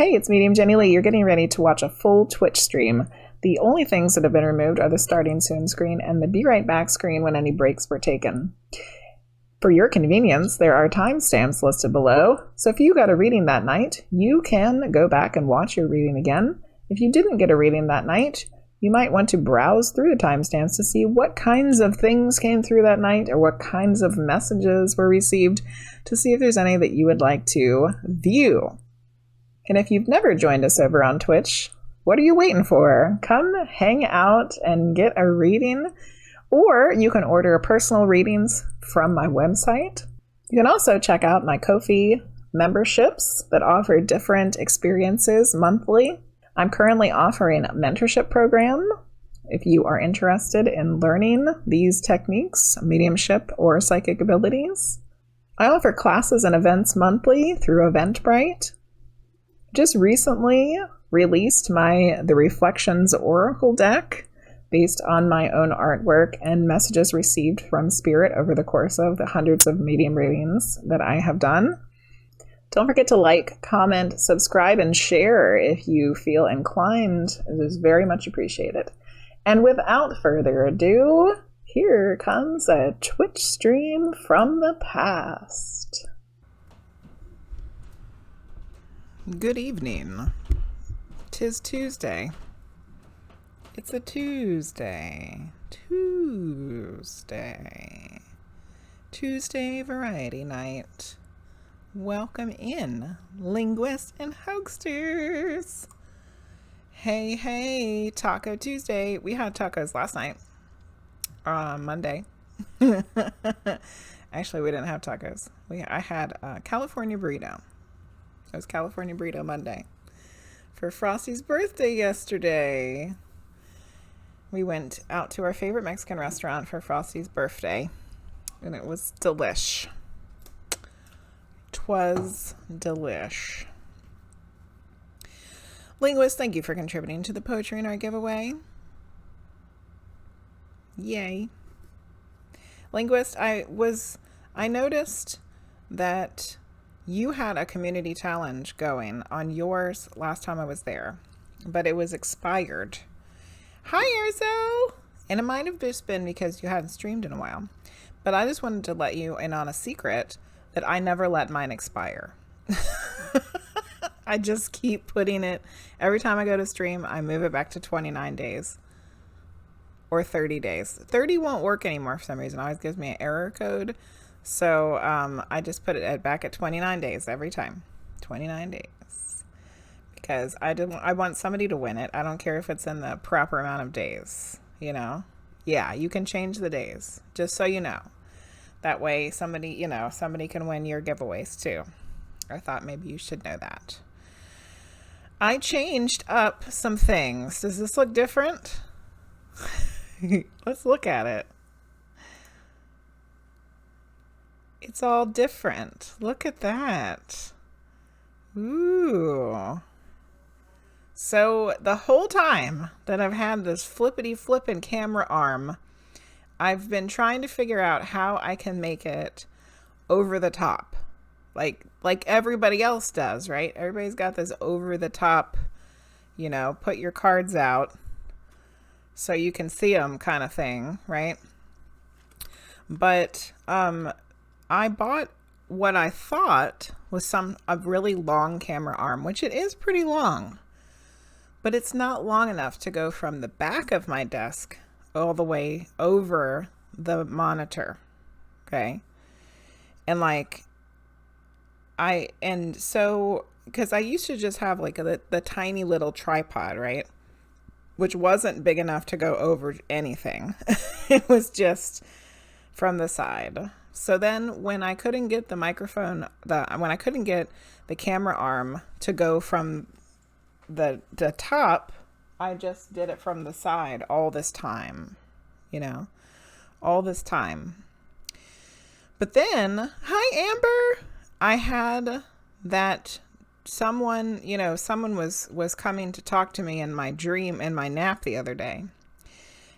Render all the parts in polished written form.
Hey, it's Medium Jenny Lee. You're getting ready to watch a full Twitch stream. The only things that have been removed are the starting soon screen and the be right back screen when any breaks were taken. For your convenience, there are timestamps listed below, so if you got a reading that night, you can go back and watch your reading again. If you didn't get a reading that night, you might want to browse through the timestamps to see what kinds of things came through that night or what kinds of messages were received to see if there's any that you would like to view. And if you've never joined us over on Twitch, what are you waiting for? Come hang out and get a reading, or you can order personal readings from my website. You can also check out my Ko-fi memberships that offer different experiences monthly. I'm currently offering a mentorship program if you are interested in learning these techniques, mediumship or psychic abilities. I offer classes and events monthly through Eventbrite. Just recently released the Reflections Oracle deck based on my own artwork and messages received from Spirit over the course of the hundreds of medium readings that I have done. Don't forget to like, comment, subscribe, and share if you feel inclined. It is very much appreciated. And without further ado, here comes a Twitch stream from the past. Good evening. 'Tis Tuesday. It's a Tuesday. Tuesday variety night. Welcome in, linguists and hoaxsters. Hey, Taco Tuesday. We had tacos last night. Monday. Actually, we didn't have tacos. I had a California burrito. It was California Burrito Monday. For Frosty's birthday yesterday, we went out to our favorite Mexican restaurant for Frosty's birthday, and it was delish. 'Twas delish. Linguist, thank you for contributing to the poetry in our giveaway. Yay. Linguist, I noticed that you had a community challenge going on yours last time I was there, but it was expired. Hi, Erzo! And it might have just been because you hadn't streamed in a while, but I just wanted to let you in on a secret that I never let mine expire. I just keep putting it, every time I go to stream, I move it back to 29 days or 30 days. 30 won't work anymore for some reason. It always gives me an error code. So I just put it back at 29 days every time. 29 days. Because I want somebody to win it. I don't care if it's in the proper amount of days, you know? Yeah, you can change the days, just so you know. That way somebody can win your giveaways too. I thought maybe you should know that. I changed up some things. Does this look different? Let's look at it. It's all different. Look at that. Ooh. So the whole time that I've had this flippity flippin' camera arm, I've been trying to figure out how I can make it over the top. Like everybody else does, right? Everybody's got this over the top, put your cards out so you can see them kind of thing, right? But I bought what I thought was a really long camera arm, which it is pretty long, but it's not long enough to go from the back of my desk all the way over the monitor. Okay. And because I used to just have the tiny little tripod, right? Which wasn't big enough to go over anything. It was just from the side. So then when I couldn't get the when I couldn't get the camera arm to go from the top, I just did it from the side all this time, all this time. But then, hi, Amber. I had that someone was coming to talk to me in my nap the other day.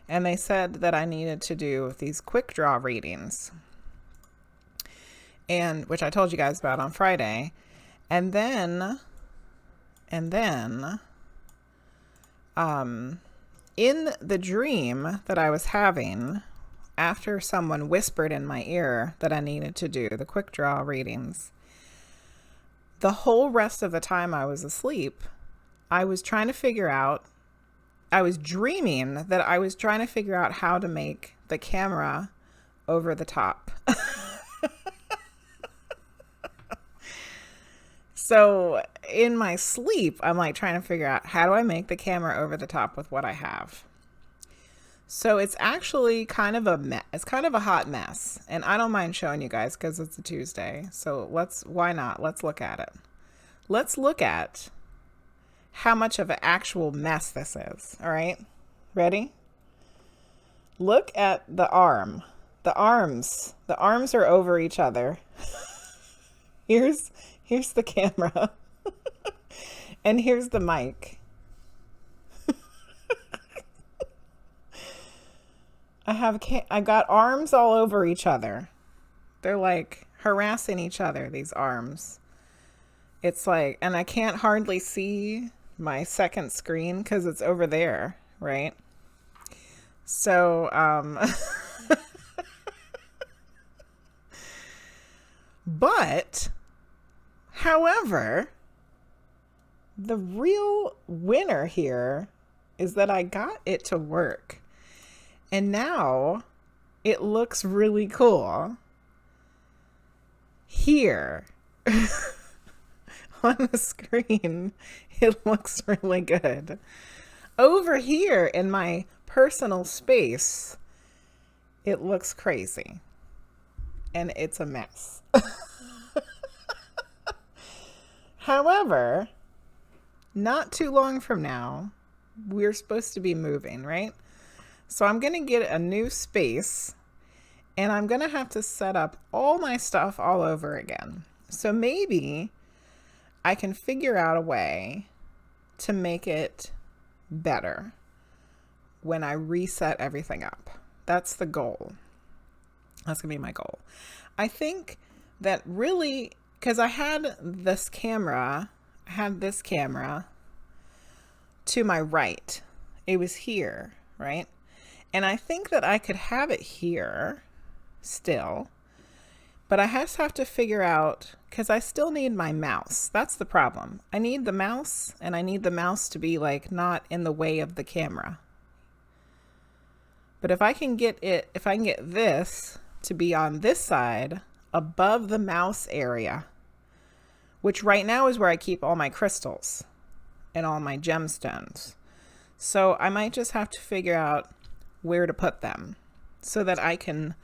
And they said that I needed to do these quick draw readings. And which I told you guys about on Friday. And then And then in the dream that I was having, after someone whispered in my ear that I needed to do the quick draw readings, the whole rest of the time I was asleep, I was trying to figure out, I was dreaming that I was trying to figure out how to make the camera over the top. So in my sleep, I'm like trying to figure out, how do I make the camera over the top with what I have? So it's actually kind of it's kind of a hot mess, and I don't mind showing you guys because it's a Tuesday. So why not? Let's look at it. Let's look at how much of an actual mess this is. All right, ready? Look at the arm. The arms are over each other. Here's the camera. And here's the mic. I got arms all over each other. They're like harassing each other, these arms. It's like, and I can't hardly see my second screen because it's over there, right? So, but, however, the real winner here is that I got it to work. And now it looks really cool. Here on the screen, it looks really good. Over here in my personal space, it looks crazy. And it's a mess. However, not too long from now, we're supposed to be moving, right? So I'm going to get a new space, and I'm going to have to set up all my stuff all over again. So maybe I can figure out a way to make it better when I reset everything up. That's the goal. That's going to be my goal. I think that really, because I had this camera to my right. It was here, right? And I think that I could have it here still, but I just have to figure out, because I still need my mouse. That's the problem. I need the mouse, and I need the mouse to be like not in the way of the camera. But if I can get this to be on this side above the mouse area, which right now is where I keep all my crystals and all my gemstones. So I might just have to figure out where to put them so that I can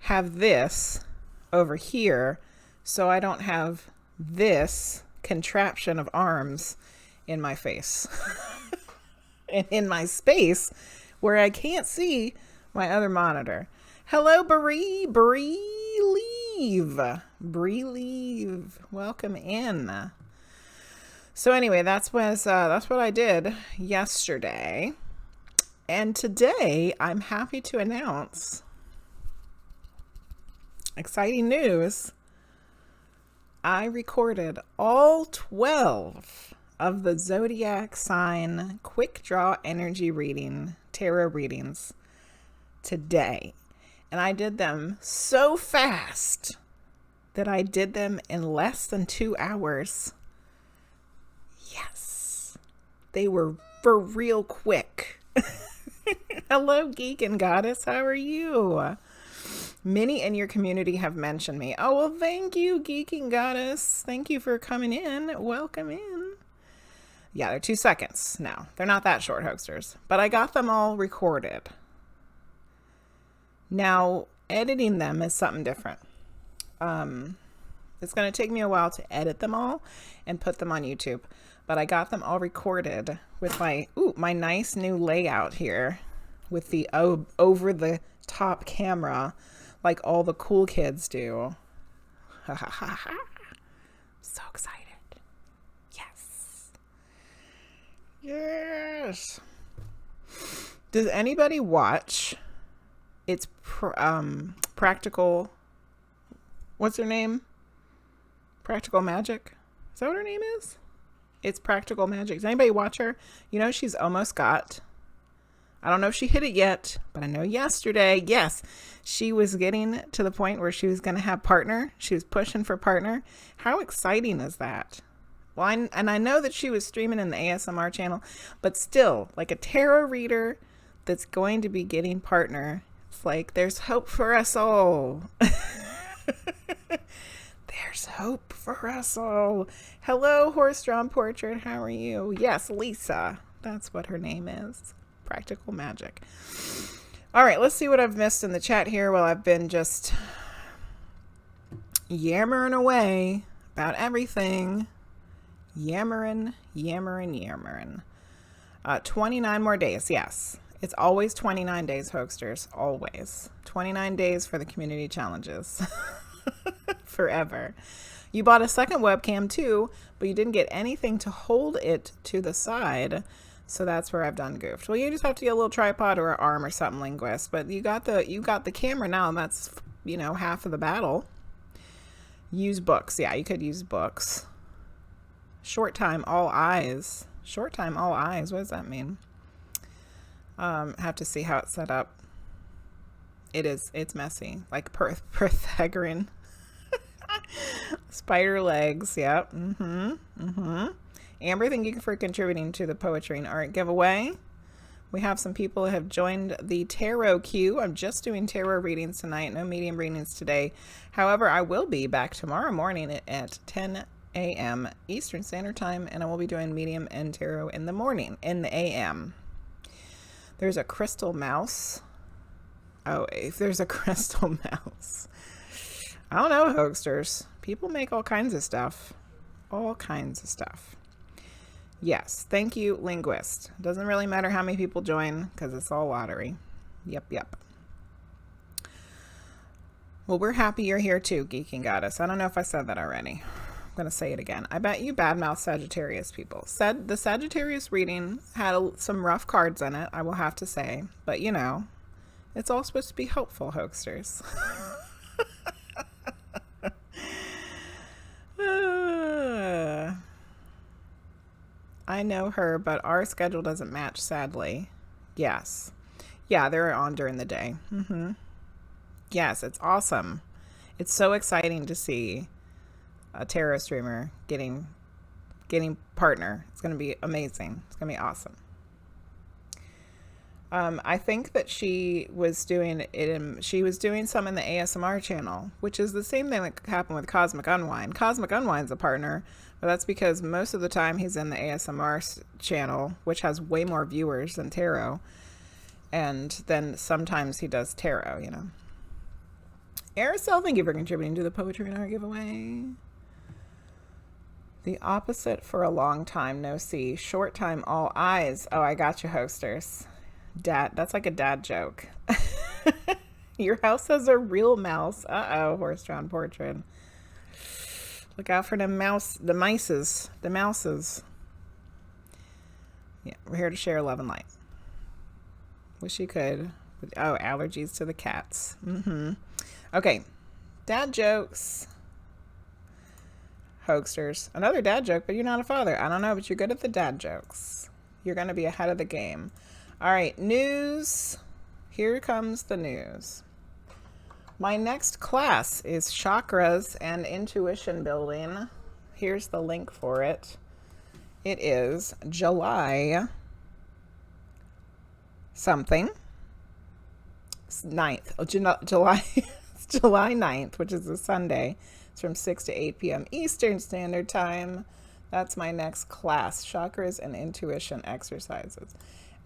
have this over here, so I don't have this contraption of arms in my face and in my space where I can't see my other monitor. Hello, Bree Leave. Welcome in. So anyway, that's what I did yesterday. And today, I'm happy to announce exciting news. I recorded all 12 of the zodiac sign quick draw energy reading, tarot readings today. And I did them so fast that I did them in less than 2 hours. Yes, they were for real quick. Hello, Geek and Goddess. How are you? Many in your community have mentioned me. Oh, well, thank you, Geek and Goddess. Thank you for coming in. Welcome in. Yeah, they're 2 seconds now. They're not that short, Hoaxsters. But I got them all recorded. Now, editing them is something different. It's going to take me a while to edit them all and put them on YouTube. But I got them all recorded with my nice new layout here with the over the top camera like all the cool kids do. So excited. Yes. Does anybody watch? It's Practical. What's her name? Practical Magic. Is that what her name is? It's Practical Magic. Does anybody watch her? You know, she's almost got, I don't know if she hit it yet, but I know yesterday, yes, she was getting to the point where she was going to have partner. She was pushing for partner. How exciting is that? Well, I know that she was streaming in the ASMR channel, but still, like a tarot reader that's going to be getting partner. It's like, there's hope for us all. There's hope for us all. Hello, HorseDrawnPortrait. How are you? Yes, Lisa. That's what her name is. Practical Magic. All right, let's see what I've missed in the chat here while I've been just yammering away about everything. Yammering. 29 more days. Yes. It's always 29 days, Hoaxsters. Always. 29 days for the community challenges. Forever. You bought a second webcam too, but you didn't get anything to hold it to the side. So that's where I've done goofed. Well, you just have to get a little tripod or an arm or something, Linguizt. But you got the camera now, and that's, you know, half of the battle. Use books. Yeah, you could use books. Short time, all eyes. Short time, all eyes. What does that mean? Have to see how it's set up. It's messy. Like Pythagorean. Spider legs. Yep. Amber, thank you for contributing to the poetry and art giveaway. We have some people that have joined the tarot queue. I'm just doing tarot readings tonight. No medium readings today. However, I will be back tomorrow morning at 10 a.m. Eastern Standard Time, and I will be doing medium and tarot in the morning, in the a.m. There's a crystal mouse. Oh, if there's a crystal mouse. I don't know, Hoaxsters. People make all kinds of stuff. All kinds of stuff. Yes, thank you, Linguizt. Doesn't really matter how many people join because it's all lottery. Yep. Well, we're happy you're here too, Geeking Goddess. I don't know if I said that already. I'm going to say it again. I bet you badmouth Sagittarius people. Said the Sagittarius reading had some rough cards in it, I will have to say. But, you know, it's all supposed to be helpful, Hoaxsters. I know her, but our schedule doesn't match, sadly. Yes. Yeah, they're on during the day. Yes, it's awesome. It's so exciting to see a tarot streamer getting partner. It's going to be amazing. It's going to be awesome. I think that she was doing it. She was doing some in the ASMR channel, which is the same thing that happened with Cosmic Unwind. Cosmic Unwind's a partner, but that's because most of the time he's in the ASMR channel, which has way more viewers than tarot. And then sometimes he does tarot, you know. Aracel, thank you for contributing to the Poetry and Art giveaway. The opposite for a long time, no see. Short time, all eyes. Oh, I got you, Hoaxsters. Dad, that's like a dad joke. Your house has a real mouse. Uh-oh, HorseDrawnPortrait. Look out for the mices. Yeah, we're here to share love and light. Wish you could. Oh, allergies to the cats. Okay, dad jokes. Hoaxsters. Another dad joke, but you're not a father. I don't know, but you're good at the dad jokes. You're going to be ahead of the game. All right, news. Here comes the news. My next class is chakras and intuition building. Here's the link for it. It is July something. 9th. Oh, July. It's July 9th, which is a Sunday. It's from 6 to 8 p.m. Eastern Standard Time. That's my next class, chakras and intuition exercises.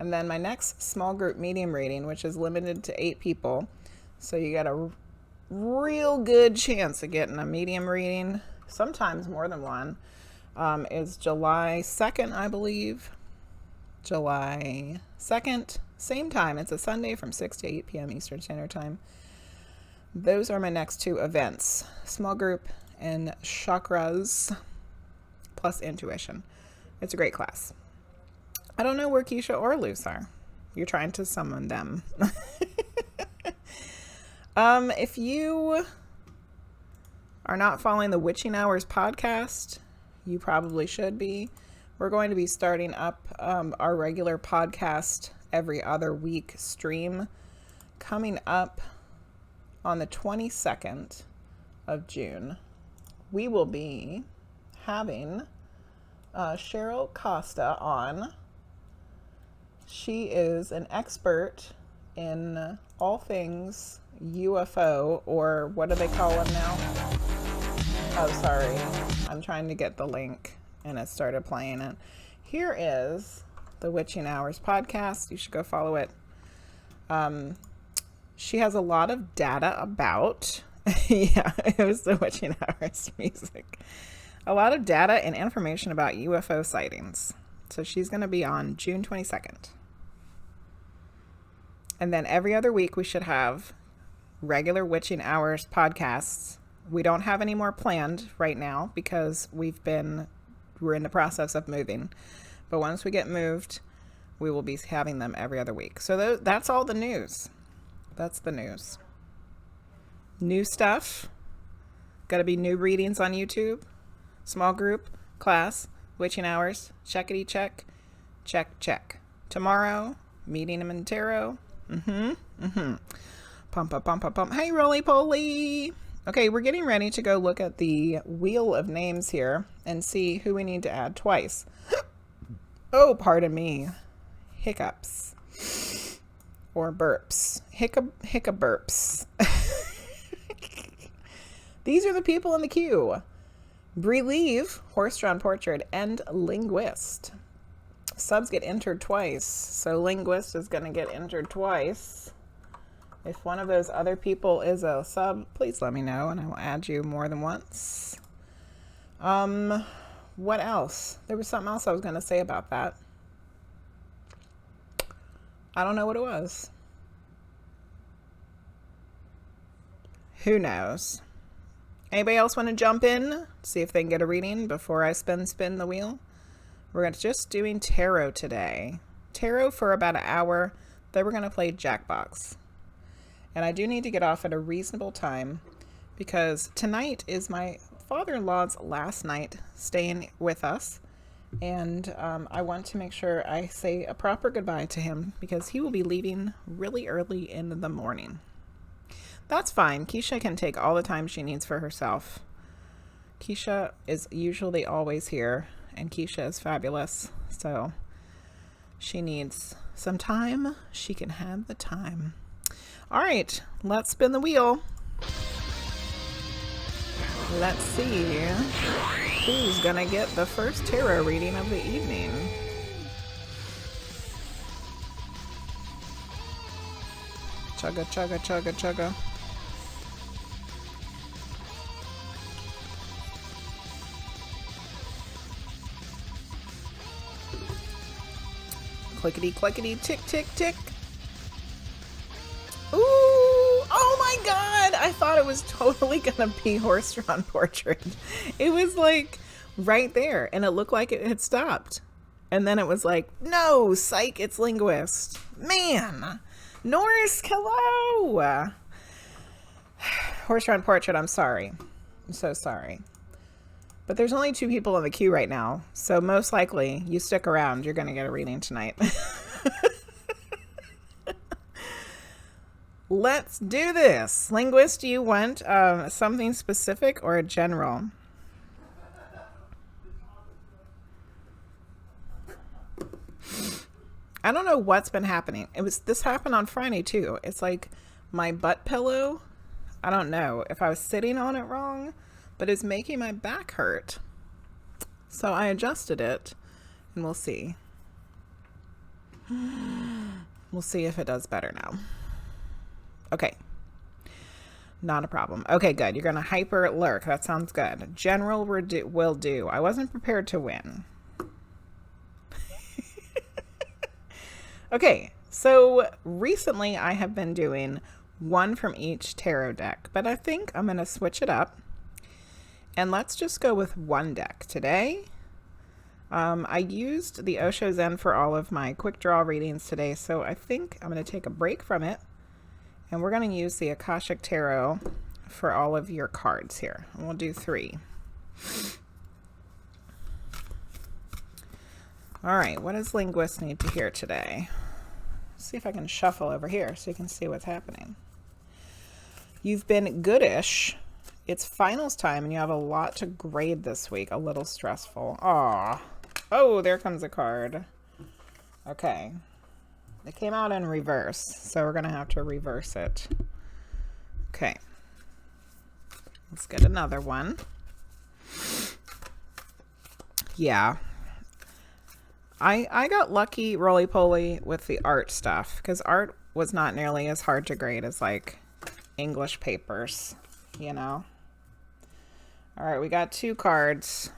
And then my next small group medium reading, which is limited to 8 people. So you got a real good chance of getting a medium reading, sometimes more than one, is July 2nd, I believe. July 2nd, same time. It's a Sunday from 6 to 8 p.m. Eastern Standard Time. Those are my next 2 events, small group and chakras plus intuition. It's a great class. I don't know where Keisha or Luce are. You're trying to summon them. If you are not following the Witching Hours podcast, you probably should be. we're going to be starting up our regular podcast every other week stream coming up on the 22nd of June. We will be having Cheryl Costa on. She is an expert in all things UFO, or what do they call them now? Oh, sorry. I'm trying to get the link and it started playing it. Here is the Witching Hours podcast. You should go follow it. She has a lot of data about, yeah, it was the Witching Hours music. A lot of data and information about UFO sightings. So she's going to be on June 22nd. And then every other week we should have regular Witching Hours podcasts. We don't have any more planned right now because we're in the process of moving. But once we get moved, we will be having them every other week. So that's all the news. That's the news. New stuff. Got to be new readings on YouTube. Small group, class, Witching Hours, checkity check, check. Tomorrow, meeting him in tarot. Pump. Hey, RollyPolly. Okay, we're getting ready to go look at the wheel of names here and see who we need to add twice. Oh, pardon me. Hiccups. Or burps. Hiccup burps. These are the people in the queue. Believe, HorseDrawnPortrait, and Linguizt. Subs get entered twice, so Linguizt is going to get entered twice. If one of those other people is a sub, please let me know and I will add you more than once. What else? There was something else I was going to say about that. I don't know what it was. Who knows? Anybody else want to jump in? See if they can get a reading before I spin the wheel? We're just doing tarot today. Tarot for about an hour. Then we're going to play Jackbox. And I do need to get off at a reasonable time because tonight is my father-in-law's last night staying with us. And I want to make sure I say a proper goodbye to him because he will be leaving really early in the morning. That's fine. Keisha can take all the time she needs for herself. Keisha is usually always here. And Keisha is fabulous, so she needs some time. She can have the time. All right, let's spin the wheel. Let's see who's gonna get the first tarot reading of the evening. Chugga, chugga, chugga, chugga. Clickety, clickety, tick, tick, tick. Ooh, oh my God. I thought it was totally going to be HorseDrawnPortrait. It was like right there and it looked like it had stopped. And then it was like, no, psych, it's Linguizt. Man, Norris, hello. HorseDrawnPortrait, I'm sorry. I'm so sorry. But there's only 2 people in the queue right now. So most likely you stick around. You're going to get a reading tonight. Let's do this. Linguizt, do you want something specific or a general? I don't know what's been happening. This happened on Friday too. It's like my butt pillow. I don't know if I was sitting on it wrong, but it's making my back hurt. So I adjusted it and we'll see. We'll see if it does better now. Okay. Not a problem. Okay, good. You're going to hyper lurk. That sounds good. General will do. I wasn't prepared to win. Okay, so recently I have been doing one from each tarot deck, but I think I'm going to switch it up. And let's just go with one deck today. I used the Osho Zen for all of my quick draw readings today, so I think I'm going to take a break from it. And we're going to use the Akashic Tarot for all of your cards here. And we'll do 3. All right, what does Linguizt need to hear today? Let's see if I can shuffle over here so you can see what's happening. You've been goodish. It's finals time and you have a lot to grade this week. A little stressful. Aw. Oh, there comes a card. Okay. It came out in reverse, so we're going to have to reverse it. Okay. Let's get another one. Yeah. I got lucky roly-poly with the art stuff because art was not nearly as hard to grade as like English papers, you know. All right, we got 2 cards.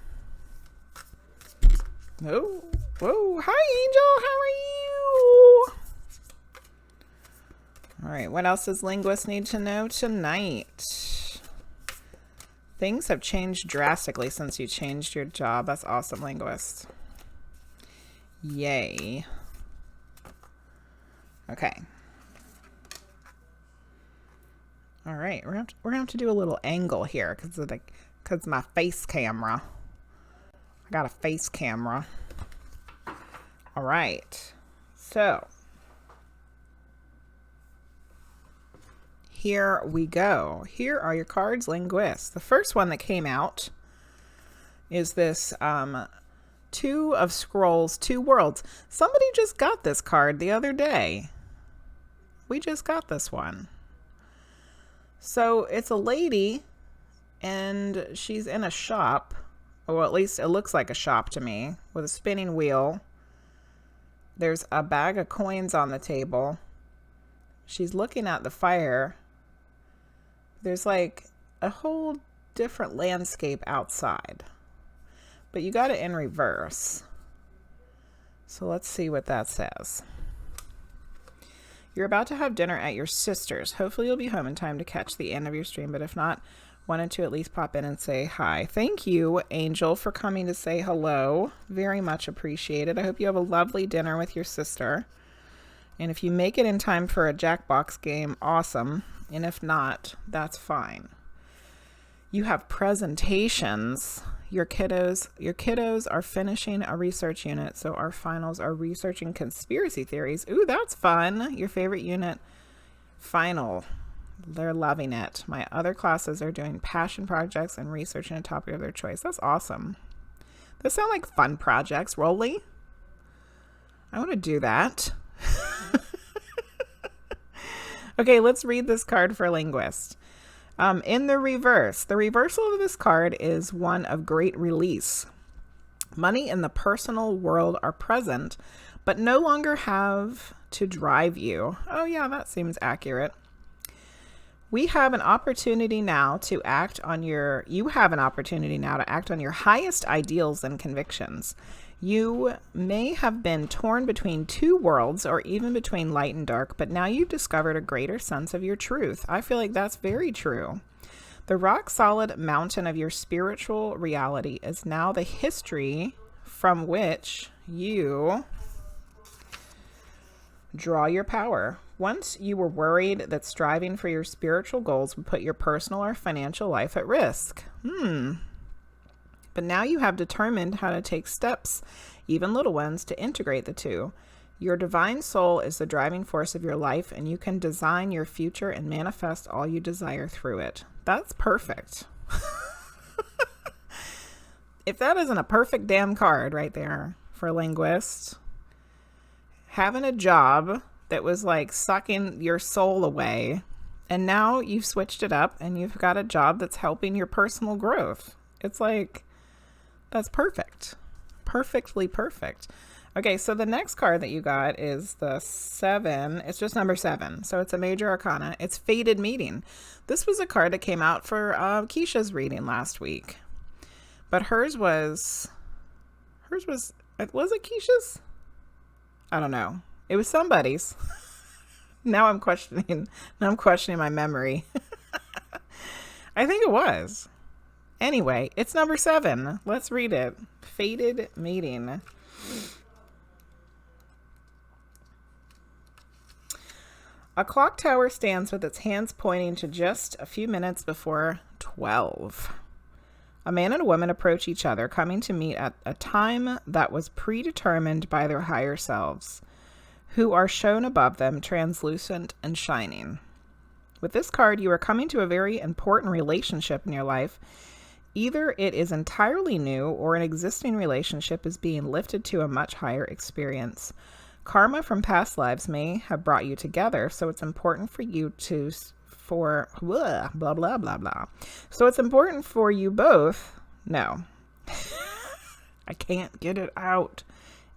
Oh, whoa, hi Angel, how are you? All right, what else does Linguizt need to know tonight? Things have changed drastically since you changed your job. That's awesome, Linguizt. Yay. Okay. All right, we're gonna have to do a little angle here because my face camera. I got a face camera. All right. So here we go. Here are your cards, Linguizt. The first one that came out is this 2 of Scrolls, 2 Worlds. Somebody just got this card the other day. We just got this one. So it's a lady and she's in a shop, or at least it looks like a shop to me, with a spinning wheel. There's a bag of coins on the table. She's looking at the fire. There's like a whole different landscape outside. But you got it in reverse. So let's see what that says. You're about to have dinner at your sister's. Hopefully you'll be home in time to catch the end of your stream, but if not, wanted to at least pop in and say hi. Thank you, Angel, for coming to say hello. Very much appreciated. I hope you have a lovely dinner with your sister. And if you make it in time for a Jackbox game, awesome. And if not, that's fine. You have presentations. Your kiddos are finishing a research unit, so our finals are researching conspiracy theories. Ooh, that's fun. Your favorite unit final. They're loving it. My other classes are doing passion projects and researching a topic of their choice. That's awesome. Those sound like fun projects. Rolly, I want to do that. Okay, let's read this card for Linguizt. In the reversal of this card is one of great release. Money and the personal world are present, but no longer have to drive you. Oh yeah, that seems accurate. You have an opportunity now to act on your highest ideals and convictions. You may have been torn between 2 worlds or even between light and dark, but now you've discovered a greater sense of your truth. I feel like that's very true. The rock-solid mountain of your spiritual reality is now the history from which you draw your power. Once you were worried that striving for your spiritual goals would put your personal or financial life at risk. But now you have determined how to take steps, even little ones, to integrate the two. Your divine soul is the driving force of your life, and you can design your future and manifest all you desire through it. That's perfect. If that isn't a perfect damn card right there for Linguizt, having a job that was like sucking your soul away, and now you've switched it up and you've got a job that's helping your personal growth. It's like, that's perfect. Perfectly perfect. Okay, so the next card that you got is the 7. It's just number 7. So it's a major arcana. It's Fated Meeting. This was a card that came out for Keisha's reading last week. But hers was it Keisha's? I don't know. It was somebody's. Now I'm questioning my memory. I think it was. Anyway, it's number 7. Let's read it. Fated Meeting. A clock tower stands with its hands pointing to just a few minutes before 12. A man and a woman approach each other, coming to meet at a time that was predetermined by their higher selves, who are shown above them, translucent and shining. With this card, you are coming to a very important relationship in your life. Either it is entirely new or an existing relationship is being lifted to a much higher experience. Karma from past lives may have brought you together, so it's important for you blah, blah, blah, blah. So it's important for you both. No, I can't get it out.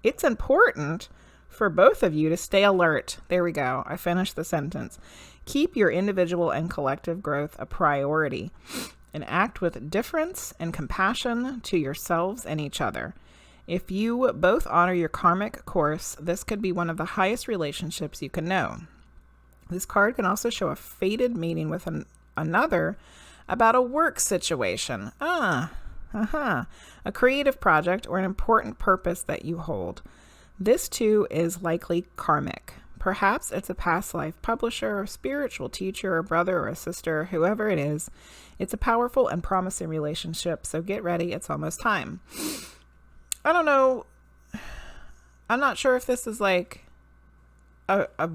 It's important for both of you to stay alert. There we go. I finished the sentence. Keep your individual and collective growth a priority and act with difference and compassion to yourselves and each other. If you both honor your karmic course, this could be one of the highest relationships you can know. This card can also show a fated meeting with another about a work situation. A creative project or an important purpose that you hold. This too is likely karmic. Perhaps it's a past life publisher, or spiritual teacher, or brother, or a sister, whoever it is. It's a powerful and promising relationship, so get ready. It's almost time. I don't know. I'm not sure if this is like a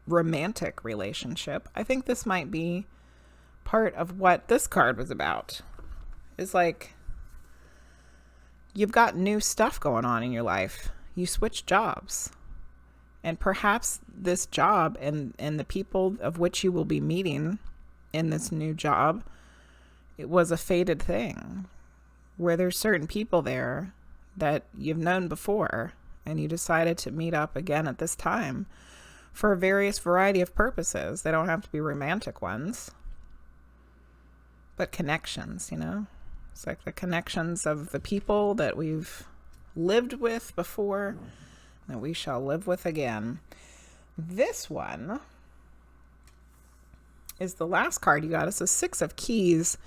romantic relationship. I think this might be part of what this card was about. It's like you've got new stuff going on in your life. You switch jobs. And perhaps this job and the people of which you will be meeting in this new job, it was a fated thing where there's certain people there that you've known before and you decided to meet up again at this time for a various variety of purposes. They don't have to be romantic ones, but connections, you know? It's like the connections of the people that we've lived with before that we shall live with again. This one is the last card you got. It's the Six of Keys.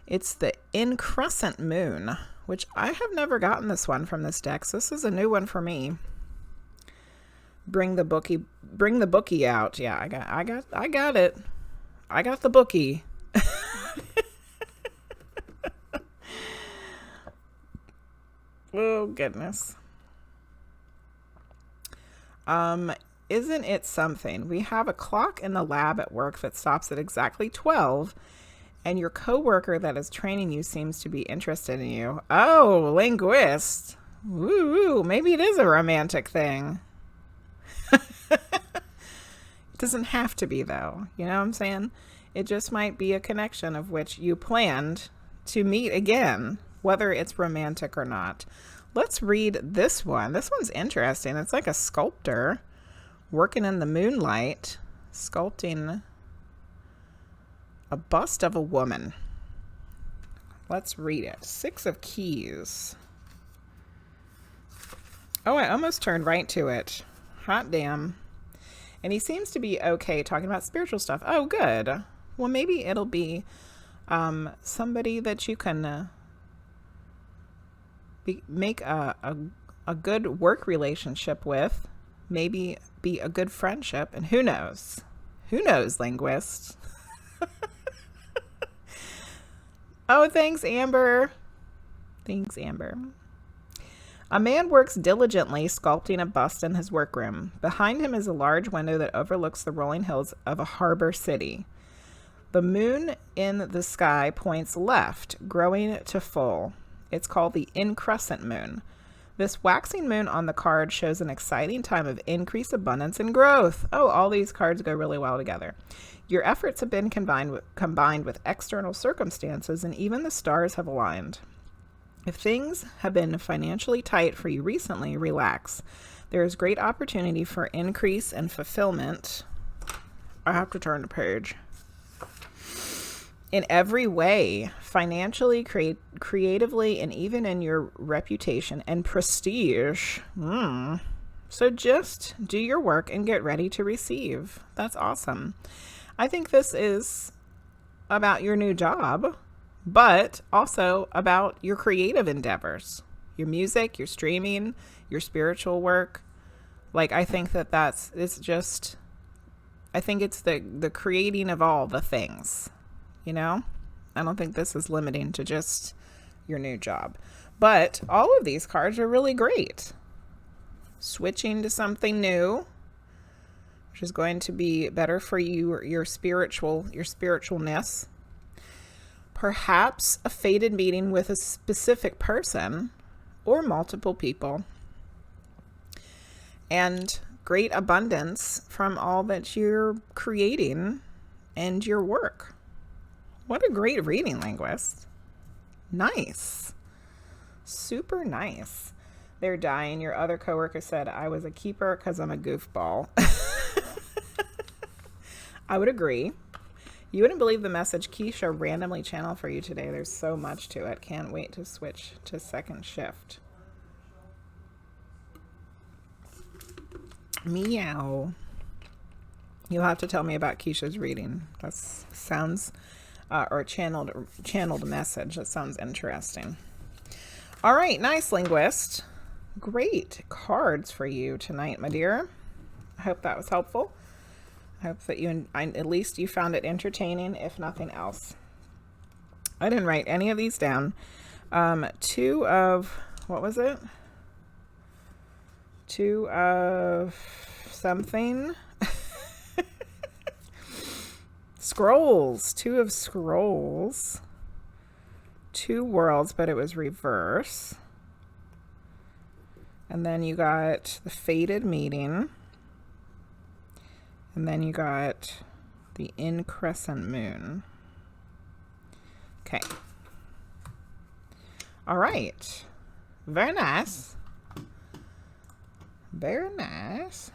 It's the Increscent Moon, which I have never gotten this one from this deck. So this is a new one for me. Bring the bookie out. Yeah, I got it. I got the bookie. Oh goodness. Isn't it something? We have a clock in the lab at work that stops at exactly 12, and your coworker that is training you seems to be interested in you. Oh, Linguizt. Woo, maybe it is a romantic thing. It doesn't have to be, though. You know what I'm saying? It just might be a connection of which you planned to meet again, whether it's romantic or not. Let's read this one. This one's interesting. It's like a sculptor working in the moonlight, sculpting a bust of a woman. Let's read it. Six of Keys. Oh, I almost turned right to it. Hot damn. And he seems to be okay talking about spiritual stuff. Oh, good. Well, maybe it'll be somebody that you can make a good work relationship with, maybe be a good friendship, and who knows, Linguizt. Oh, thanks Amber. A man works diligently sculpting a bust in his workroom. Behind him is a large window that overlooks the rolling hills of a harbor city. The moon in the sky points left, growing to full. It's called the Increscent Moon. This waxing moon on the card shows an exciting time of increased abundance and growth. Oh, all these cards go really well together. Your efforts have been combined with external circumstances, and even the stars have aligned. If things have been financially tight for you recently, relax. There is great opportunity for increase and fulfillment. I have to turn the page. In every way, financially, creatively, and even in your reputation and prestige. So just do your work and get ready to receive. That's awesome. I think this is about your new job, but also about your creative endeavors, your music, your streaming, your spiritual work. Like, I think I think it's the creating of all the things. You know, I don't think this is limiting to just your new job. But all of these cards are really great. Switching to something new, which is going to be better for you, your spiritualness. Perhaps a fated meeting with a specific person or multiple people. And great abundance from all that you're creating and your work. What a great reading, Linguizt. Nice. Super nice. They're dying. Your other coworker said, I was a keeper because I'm a goofball. I would agree. You wouldn't believe the message Keisha randomly channeled for you today. There's so much to it. Can't wait to switch to second shift. Meow. You'll have to tell me about Keisha's reading. That sounds, or channeled message. That sounds interesting. All right, nice, Linguizt. Great cards for you tonight, my dear. I hope that was helpful. I hope that at least you found it entertaining, if nothing else. I didn't write any of these down. Two of, what was it? Two of something. Scrolls. Two of scrolls. Two worlds, but it was reverse. And then you got the fated meeting. And then you got the increscent moon. Okay. All right. Very nice. Very nice.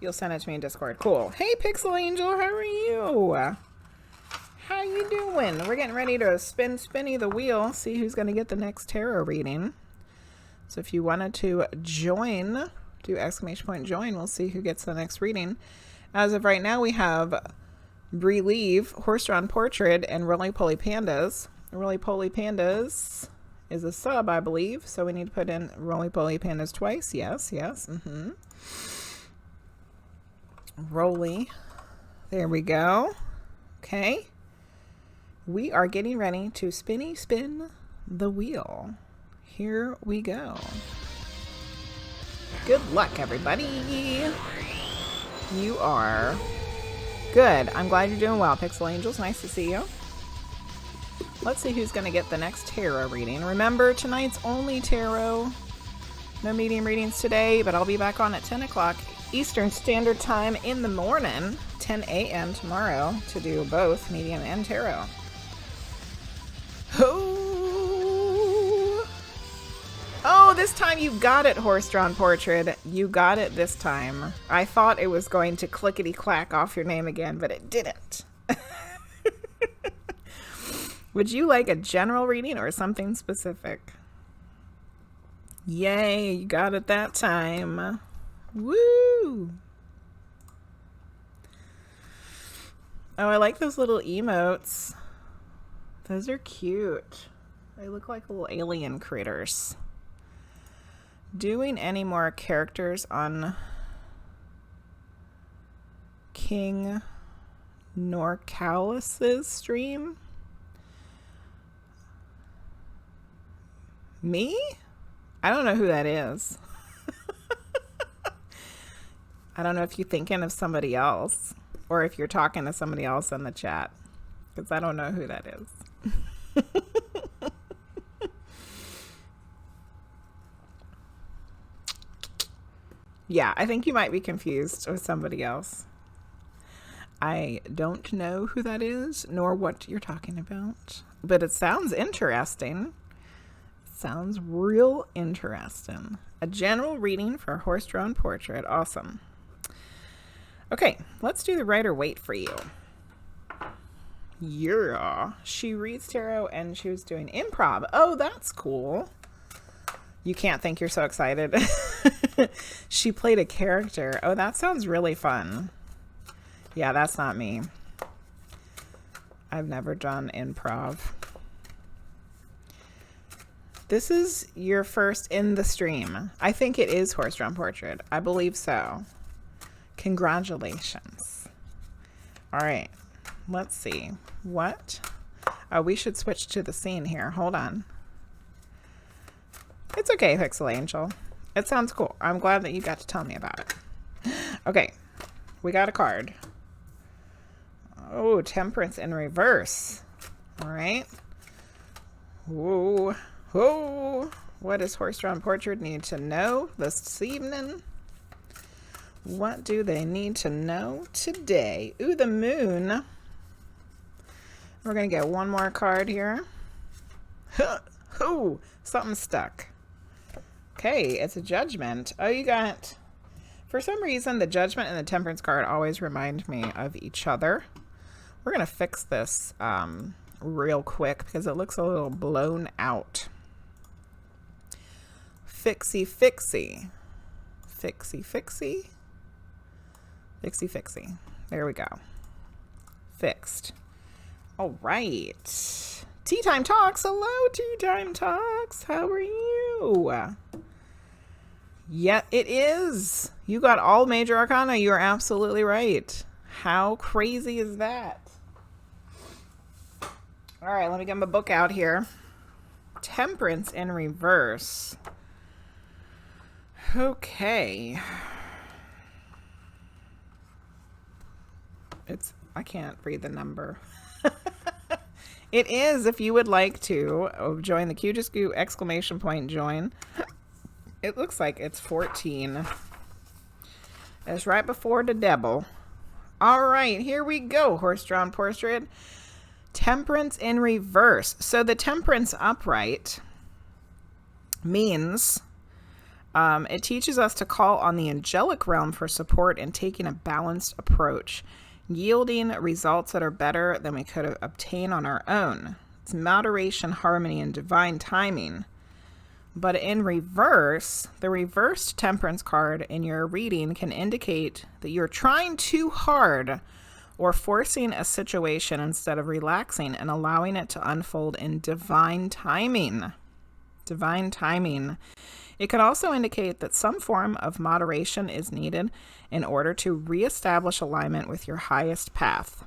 You'll send it to me in Discord. Cool. Hey, Pixel Angel, how are you? How you doing? We're getting ready to spinny the wheel, see who's going to get the next tarot reading. So if you wanted to join, do !join, we'll see who gets the next reading. As of right now, we have Relieve, HorseDrawnPortrait, and RollyPollyPandas. RollyPollyPandas is a sub, I believe, so we need to put in RollyPollyPandas twice. Yes, yes. Rolly. There we go. Okay. We are getting ready to spin the wheel. Here we go. Good luck, everybody. You are good. I'm glad you're doing well, Pixel Angels. Nice to see you. Let's see who's going to get the next tarot reading. Remember, tonight's only tarot. No medium readings today, but I'll be back on at 10 o'clock Eastern Standard Time in the morning, 10 a.m. tomorrow, to do both medium and tarot. Oh, this time you got it, HorseDrawnPortrait. You got it this time. I thought it was going to clickety-clack off your name again, but it didn't. Would you like a general reading or something specific? Yay, you got it that time. Woo! Oh, I like those little emotes. Those are cute. They look like little alien critters. Doing any more characters on King Norcalis's stream? Me? I don't know who that is. I don't know if you're thinking of somebody else or if you're talking to somebody else in the chat, because I don't know who that is. Yeah, I think you might be confused with somebody else. I don't know who that is nor what you're talking about, but it sounds interesting. Sounds real interesting. A general reading for HorseDrawnPortrait. Awesome. Okay, let's do the writer wait for you. Yeah. She reads tarot and she was doing improv. Oh, that's cool. You can't think you're so excited. She played a character. Oh, that sounds really fun. Yeah, that's not me. I've never done improv. This is your first in the stream. I think it is HorseDrawnPortrait. I believe so. Congratulations. All right. Let's see. What? Oh, we should switch to the scene here. Hold on. It's okay, Pixel Angel. It sounds cool. I'm glad that you got to tell me about it. Okay, we got a card. Oh, Temperance in reverse. All right. Whoa. Whoa. What does HorseDrawnPortrait need to know this evening? What do they need to know today? Ooh, the moon. We're going to get one more card here. Ooh, something stuck. Okay, it's a Judgment. Oh, you got... For some reason, the Judgment and the Temperance card always remind me of each other. We're going to fix this real quick because it looks a little blown out. Fixie, fixie. Fixie, fixie. Fixie, fixie. There we go. Fixed. All right. Tea Time Talks. Hello, Tea Time Talks. How are you? Yeah, it is. You got all major arcana. You are absolutely right. How crazy is that? All right, let me get my book out here. Temperance in reverse. Okay. I can't read the number. It is, if you would like to join the QJSQ ! Join. It looks like it's 14. It's right before the devil. All right, here we go. HorseDrawnPortrait. Temperance in reverse. So the Temperance upright means it teaches us to call on the angelic realm for support and taking a balanced approach, yielding results that are better than we could obtain on our own. It's moderation, harmony, and divine timing. But in reverse, the reversed Temperance card in your reading can indicate that you're trying too hard or forcing a situation instead of relaxing and allowing it to unfold in divine timing. Divine timing. It can also indicate that some form of moderation is needed in order to reestablish alignment with your highest path.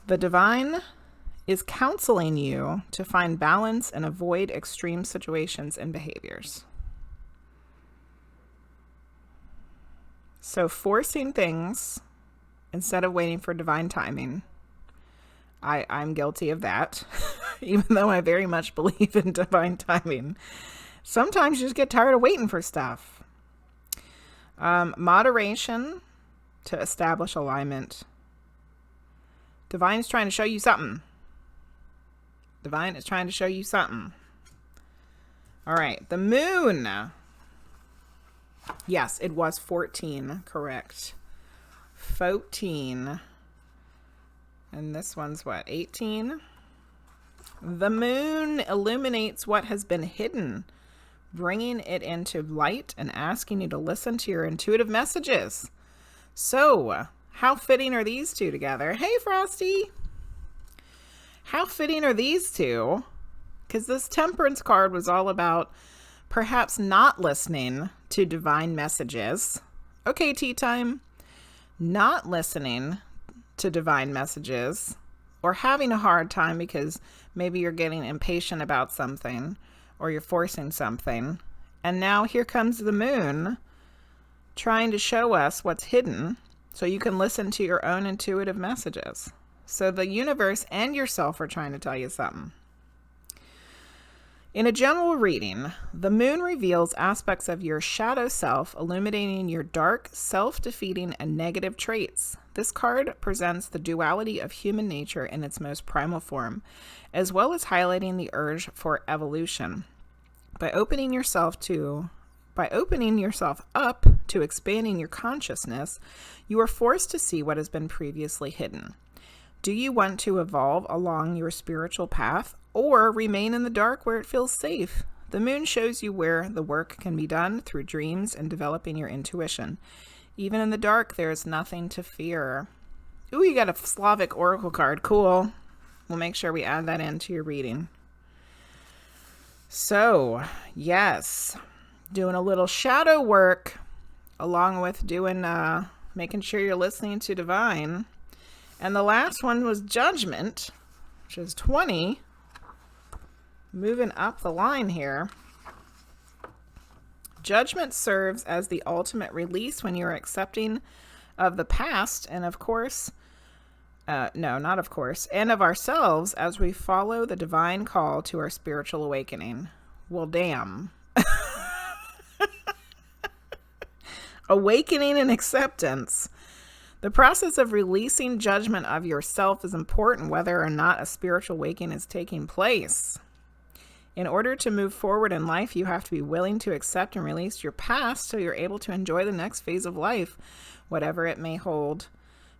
The divine is counseling you to find balance and avoid extreme situations and behaviors. So forcing things instead of waiting for divine timing. I'm guilty of that, even though I very much believe in divine timing. Sometimes you just get tired of waiting for stuff. Moderation to establish alignment. Divine is trying to show you something. Divine is trying to show you something. All right, the moon. Yes, it was 14, correct. 14. And this one's what, 18? The moon illuminates what has been hidden, bringing it into light and asking you to listen to your intuitive messages. So, how fitting are these two together? Hey, Frosty! How fitting are these two? Because this Temperance card was all about perhaps not listening to divine messages. Okay, tea time. Not listening to divine messages, or having a hard time because maybe you're getting impatient about something or you're forcing something. And now here comes the moon trying to show us what's hidden so you can listen to your own intuitive messages. So the universe and yourself are trying to tell you something. In a general reading, the moon reveals aspects of your shadow self, illuminating your dark, self-defeating, and negative traits. This card presents the duality of human nature in its most primal form, as well as highlighting the urge for evolution. By opening yourself up to expanding your consciousness, you are forced to see what has been previously hidden. Do you want to evolve along your spiritual path or remain in the dark where it feels safe? The moon shows you where the work can be done through dreams and developing your intuition. Even in the dark, there is nothing to fear. Ooh, you got a Slavic oracle card. Cool. We'll make sure we add that into your reading. So, yes, doing a little shadow work along with doing, making sure you're listening to divine. And the last one was Judgment. which is 20. Moving up the line here. Judgment serves as the ultimate release when you're accepting of the past and of course, no, not of course, and of ourselves as we follow the divine call to our spiritual awakening. Well, damn. Awakening and acceptance. The process of releasing judgment of yourself is important whether or not a spiritual awakening is taking place. In order to move forward in life, you have to be willing to accept and release your past so you're able to enjoy the next phase of life, whatever it may hold.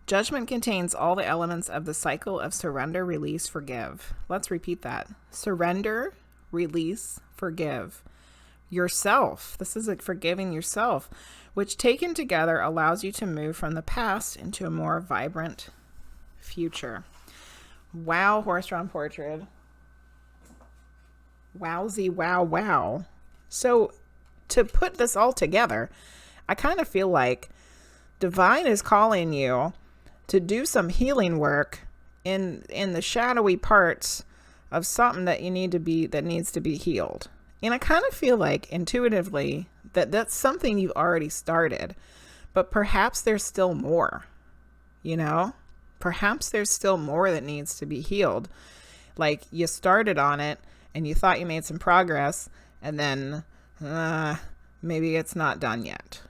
Judgment contains all the elements of the cycle of surrender, release, forgive. Let's repeat that. Surrender, release, forgive. Yourself. This is like forgiving yourself, which taken together allows you to move from the past into a more vibrant future. Wow, horse-drawn portrait. Wowzy, wow, wow. So to put this all together, I kind of feel like divine is calling you to do some healing work in the shadowy parts of something that needs to be healed. And I kind of feel like intuitively that that's something you already started, but perhaps there's still more, you know, perhaps there's still more that needs to be healed. Like you started on it and you thought you made some progress and then maybe it's not done yet.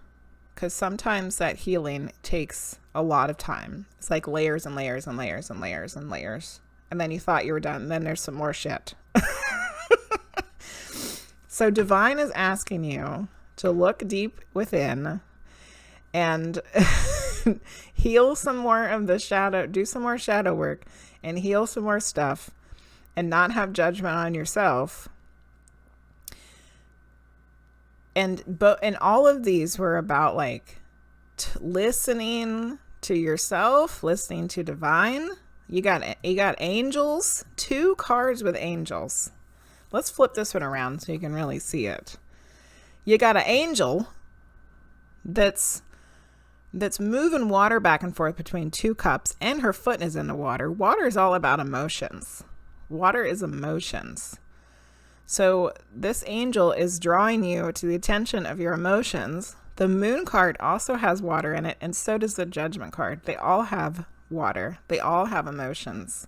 Because sometimes that healing takes a lot of time. It's like layers and layers and layers and layers and layers. And then you thought you were done. And then there's some more shit. So divine is asking you to look deep within and heal some more of the shadow, do some more shadow work and heal some more stuff and not have judgment on yourself. And all of these were about like listening to yourself, listening to divine. You got angels, 2 cards with angels. Let's flip this one around so you can really see it. You got an angel that's moving water back and forth between 2 cups and her foot is in the water. Water is all about emotions. Water is emotions. So this angel is drawing you to the attention of your emotions. The moon card also has water in it, and so does the judgment card. They all have water. They all have emotions.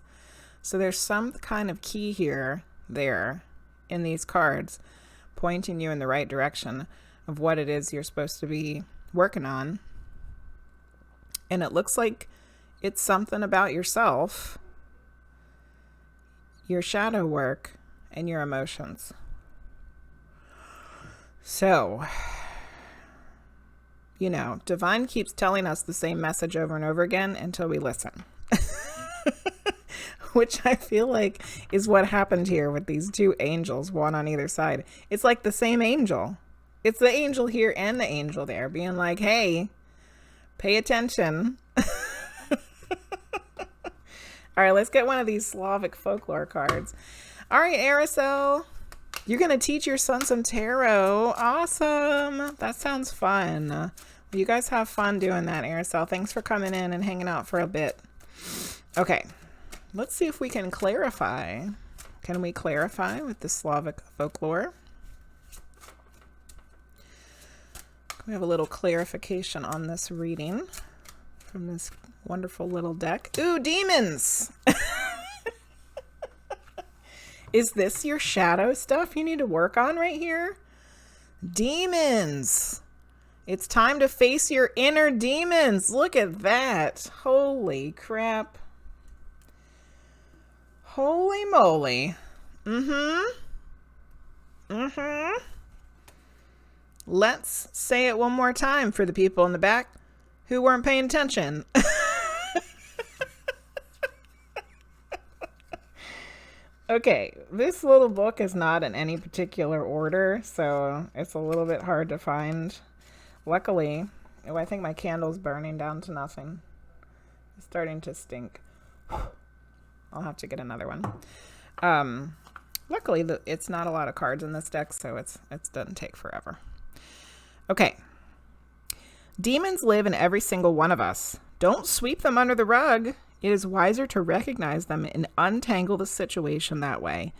So there's some kind of key there in these cards pointing you in the right direction of what it is you're supposed to be working on. And it looks like it's something about yourself, your shadow work, and your emotions. So, you know, divine keeps telling us the same message over and over again until we listen. Which I feel like is what happened here with these 2 angels, one on either side. It's like the same angel. It's the angel here and the angel there being like, hey, pay attention. All right, let's get one of these Slavic folklore cards. All right, Aracel, you're going to teach your son some tarot. Awesome. That sounds fun. Well, you guys have fun doing that, Aracel. Thanks for coming in and hanging out for a bit. Okay, let's see if we can clarify. Can we clarify with the Slavic folklore? We have a little clarification on this reading from this wonderful little deck. Ooh, demons! Is this your shadow stuff you need to work on right here? Demons! It's time to face your inner demons. Look at that. Holy crap. Holy moly. Let's say it one more time for the people in the back who weren't paying attention. Okay, this little book is not in any particular order, so it's a little bit hard to find. Luckily, oh, I think my candle's burning down to nothing. It's starting to stink. I'll have to get another one. Luckily, it's not a lot of cards in this deck, so it doesn't take forever. Okay. Demons live in every single one of us. Don't sweep them under the rug. It is wiser to recognize them and untangle the situation that way.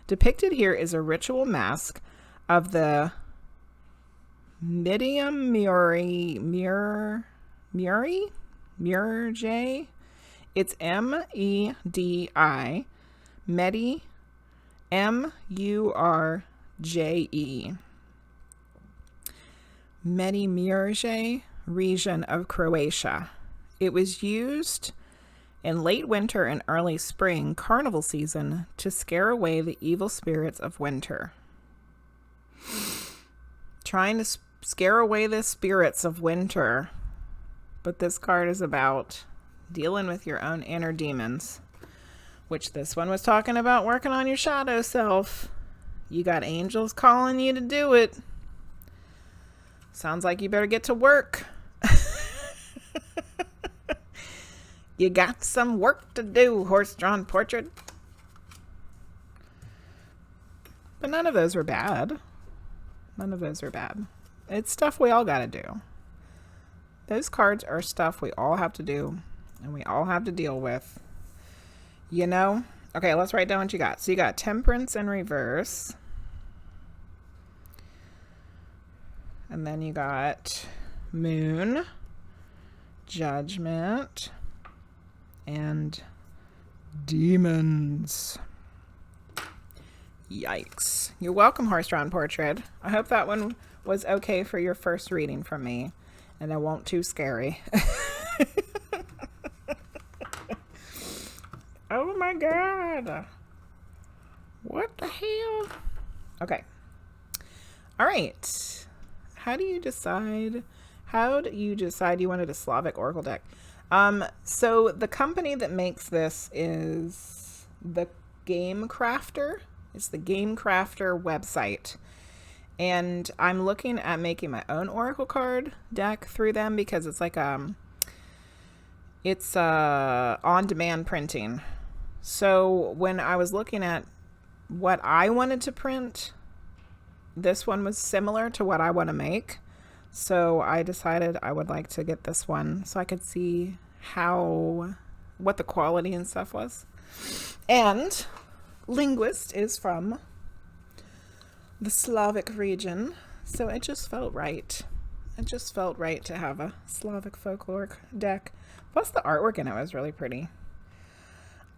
Depicted here is a ritual mask of the Medium Murray. It's M-E-D-I, Medi, M-U-R-J-E. Memeberships region of Croatia. It was used in late winter and early spring carnival season to scare away the evil spirits of winter. Trying to scare away the spirits of winter. But this card is about dealing with your own inner demons, which this one was talking about working on your shadow self. You got angels calling you to do it. Sounds like you better get to work. You got some work to do, horse-drawn portrait. But none of those were bad. None of those are bad. It's stuff we all got to do. Those cards are stuff we all have to do and we all have to deal with. You know? Okay, let's write down what you got. So you got Temperance in reverse. And then you got Moon, Judgment, and Demons. Yikes. You're welcome, Horse-Drawn Portrait. I hope that one was okay for your first reading from me, and it won't too scary. Oh my god. What the hell? Okay. All right. How do you decide you wanted a Slavic Oracle deck? So the company that makes this is the Game Crafter. It's the Game Crafter website. And I'm looking at making my own Oracle card deck through them because it's like it's on-demand printing. So when I was looking at what I wanted to print, this one was similar to what I want to make. So I decided I would like to get this one so I could see what the quality and stuff was. And Linguizt is from the Slavic region, so it just felt right. It just felt right to have a Slavic folklore deck. Plus the artwork in it was really pretty.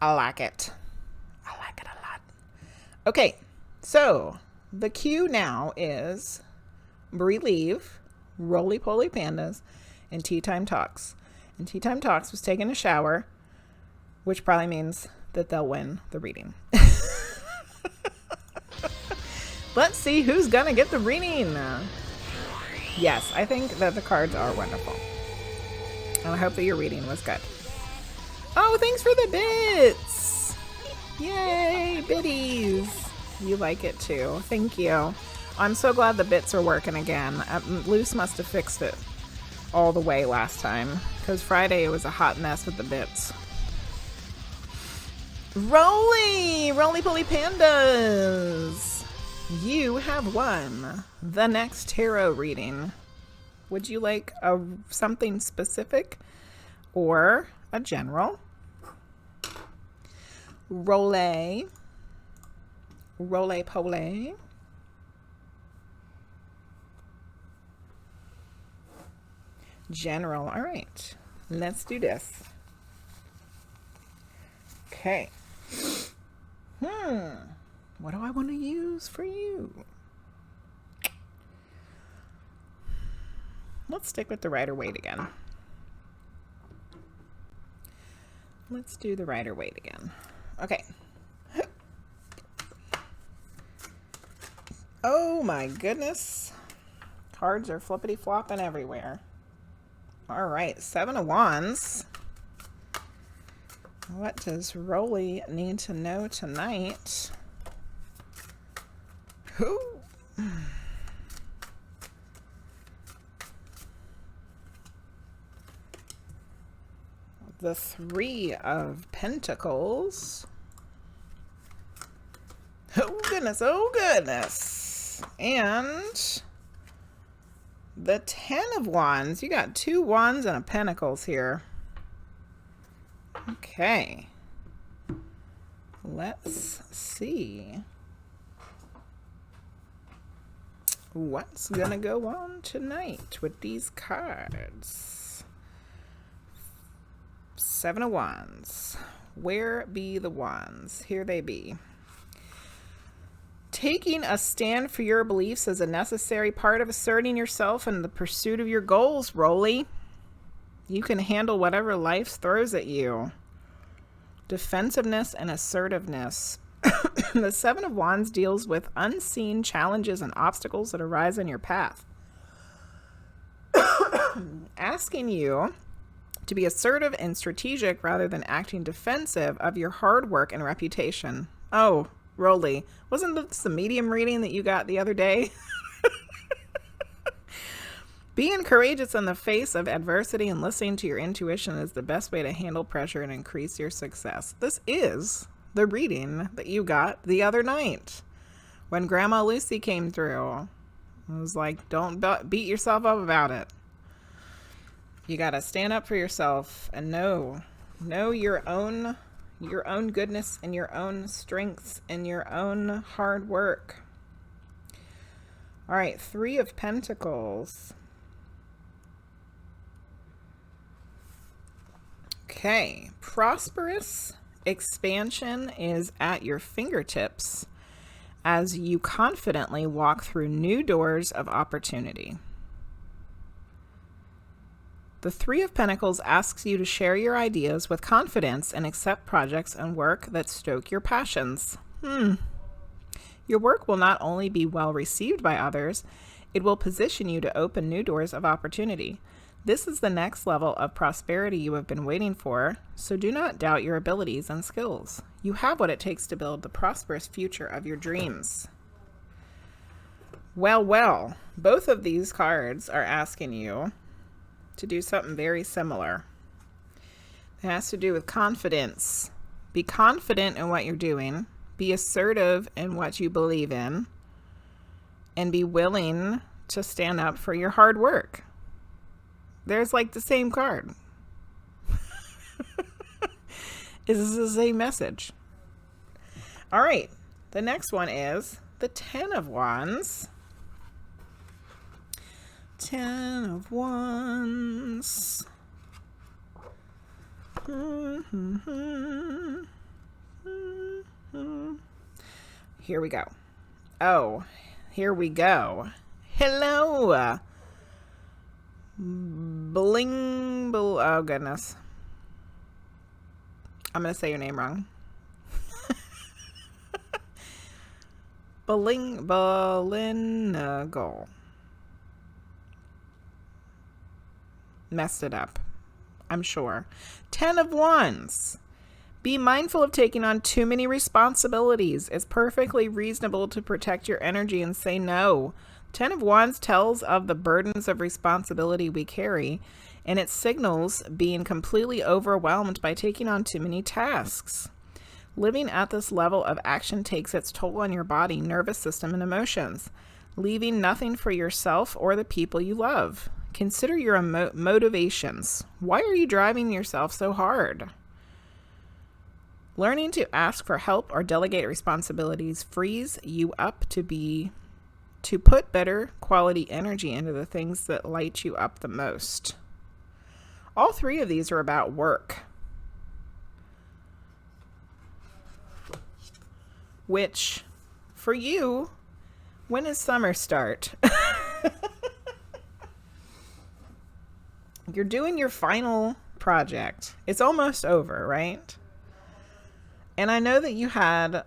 I like it. I like it a lot. Okay, so the cue now is Brie Leave, RollyPollyPandas, and Tea Time Talks. And Tea Time Talks was taking a shower, which probably means that they'll win the reading. Let's see who's gonna get the reading. Yes, I think that the cards are wonderful. And I hope that your reading was good. Oh, thanks for the bits. Yay, biddies. You like it too. Thank you. I'm so glad the bits are working again. Luce must have fixed it all the way last time because Friday it was a hot mess with the bits. RollyPollyPandas. You have won the next tarot reading. Would you like something specific or a general? Rolly Poly. General. All right. Let's do this. Okay. What do I want to use for you? Let's stick with the Rider-Waite again. Let's do the Rider-Waite again. Okay. Oh my goodness. Cards are flippity flopping everywhere. All right, 7 of Wands. What does Rolly need to know tonight? Who? The 3 of Pentacles. Oh goodness, oh goodness. And the 10 of Wands. You got 2 Wands and a Pentacles here. Okay. Let's see what's gonna go on tonight with these cards. 7 of Wands. Where be the wands? Here they be. Taking a stand for your beliefs is a necessary part of asserting yourself in the pursuit of your goals, Rolly. You can handle whatever life throws at you. Defensiveness and assertiveness. The 7 of Wands deals with unseen challenges and obstacles that arise in your path, asking you to be assertive and strategic rather than acting defensive of your hard work and reputation. Oh, Rolly, wasn't this the medium reading that you got the other day? Being courageous in the face of adversity and listening to your intuition is the best way to handle pressure and increase your success. This is the reading that you got the other night when Grandma Lucy came through. I was like, don't beat yourself up about it. You got to stand up for yourself and know your own goodness and your own strengths and your own hard work. All right, 3 of Pentacles. Okay, prosperous expansion is at your fingertips as you confidently walk through new doors of opportunity. The 3 of Pentacles asks you to share your ideas with confidence and accept projects and work that stoke your passions. Your work will not only be well received by others, it will position you to open new doors of opportunity. This is the next level of prosperity you have been waiting for, so do not doubt your abilities and skills. You have what it takes to build the prosperous future of your dreams. Well, both of these cards are asking you to do something very similar. It has to do with confidence. Be confident in what you're doing. Be assertive in what you believe in. And be willing to stand up for your hard work. There's like the same card. Is the same message. All right. The next one is the 10 of Wands. 10 of Wands. Here we go. Oh, here we go. Hello. Oh, goodness. I'm going to say your name wrong. Balinagle. Messed it up, I'm sure. 10 of Wands. Be mindful of taking on too many responsibilities. It's perfectly reasonable to protect your energy and say no. 10 of Wands tells of the burdens of responsibility we carry, and it signals being completely overwhelmed by taking on too many tasks. Living at this level of action takes its toll on your body, nervous system, and emotions, leaving nothing for yourself or the people you love. Consider your motivations. Why are you driving yourself so hard? Learning to ask for help or delegate responsibilities frees you up to put better quality energy into the things that light you up the most. All 3 of these are about work, which for you, when does summer start? You're doing your final project. It's almost over, right? And I know that you had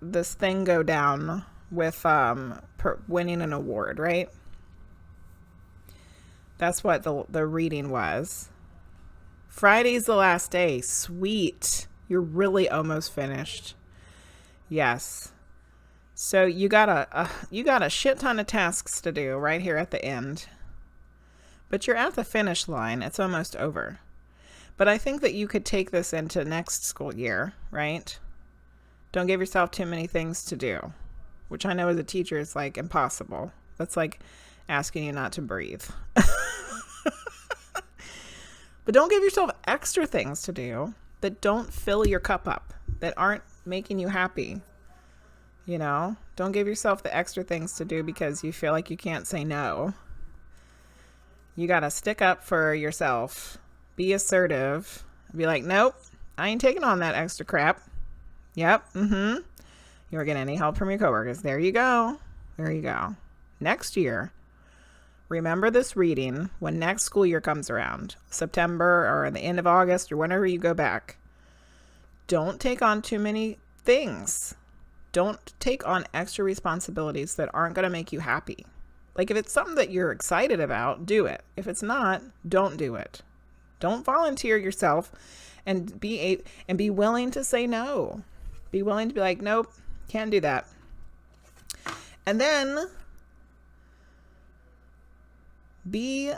this thing go down with winning an award, right? That's what the reading was. Friday's the last day. Sweet. You're really almost finished. Yes. So you got a shit ton of tasks to do right here at the end. But you're at the finish line. It's almost over. But I think that you could take this into next school year, right? Don't give yourself too many things to do, which I know as a teacher is like impossible. That's like asking you not to breathe. But don't give yourself extra things to do that don't fill your cup up, that aren't making you happy. You know, don't give yourself the extra things to do because you feel like you can't say no. You got to stick up for yourself. Be assertive. Be like, nope, I ain't taking on that extra crap. Yep. You won't get any help from your coworkers. There you go. There you go. Next year, remember this reading when next school year comes around, September or at the end of August or whenever you go back. Don't take on too many things. Don't take on extra responsibilities that aren't going to make you happy. Like if it's something that you're excited about, do it. If it's not, don't do it. Don't volunteer yourself and be willing to say no. Be willing to be like, nope, can't do that. And then be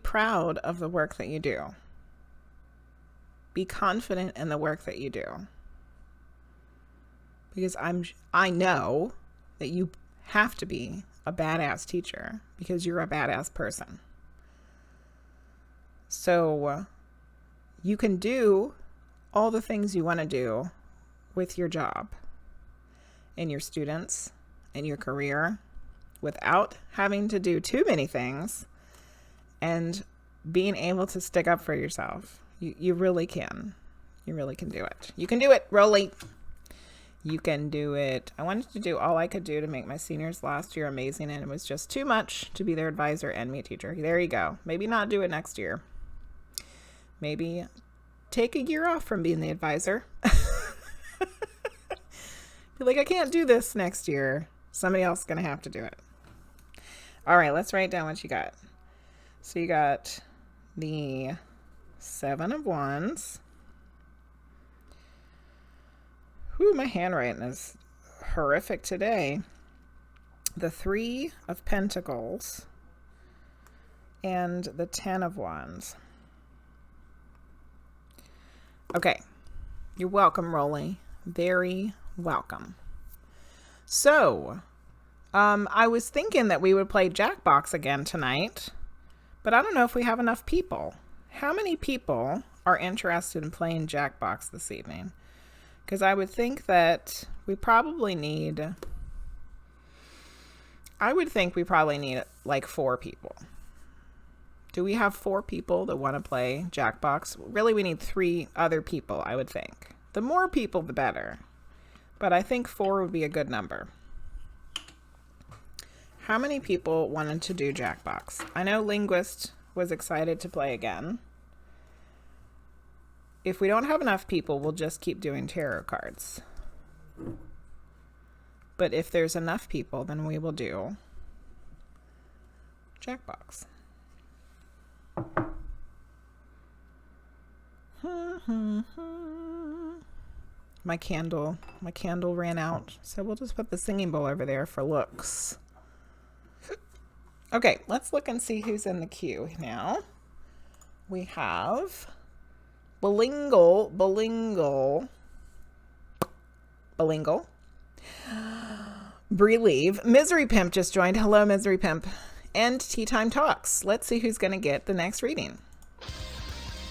proud of the work that you do. Be confident in the work that you do. Because I know that you have to be a badass teacher because you're a badass person. So you can do all the things you want to do with your job and your students and your career without having to do too many things and being able to stick up for yourself. You really can. You really can do it. You can do it, Rolly. You can do it. I wanted to do all I could do to make my seniors last year amazing, and it was just too much to be their advisor and me a teacher. There you go. Maybe not do it next year. Maybe take a year off from being the advisor. Be like, I can't do this next year. Somebody else is going to have to do it. All right, let's write down what you got. So you got the 7 of Wands. Whew, my handwriting is horrific today. The 3 of Pentacles and the 10 of Wands. Okay, you're welcome, Rolly. Very welcome. So, I was thinking that we would play Jackbox again tonight, but I don't know if we have enough people. How many people are interested in playing Jackbox this evening? Because I would think that we probably need, like 4 people. Do we have 4 people that want to play Jackbox? Really, we need 3 other people, I would think. The more people, the better. But I think 4 would be a good number. How many people wanted to do Jackbox? I know Linguizt was excited to play again. If we don't have enough people, we'll just keep doing tarot cards. But if there's enough people, then we will do Jackbox. My candle ran out, so we'll just put the singing bowl over there for looks. Okay, let's look and see who's in the queue now. We have Belingle. Breathe. Misery Pimp just joined. Hello, Misery Pimp. And Tea Time Talks. Let's see who's going to get the next reading.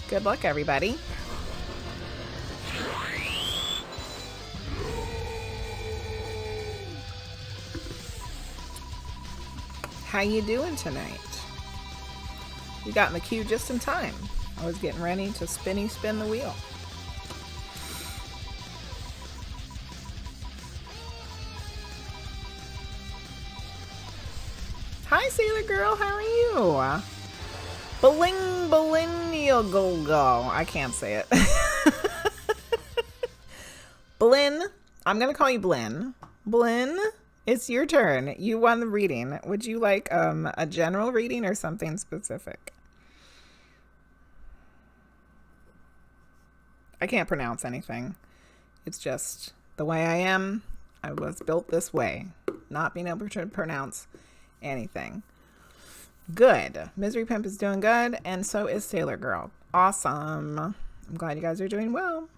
Good luck, everybody. How you doing tonight? You got in the queue just in time. I was getting ready to spin the wheel. Hi, SailorGirl. How are you? Go. I can't say it. Blinn. I'm going to call you Blinn. Blinn, it's your turn. You won the reading. Would you like a general reading or something specific? I can't pronounce anything. It's just the way I am. I was built this way. Not being able to pronounce anything. Good. Misery Pimp is doing good, and so is SailorGirl. Awesome. I'm glad you guys are doing well.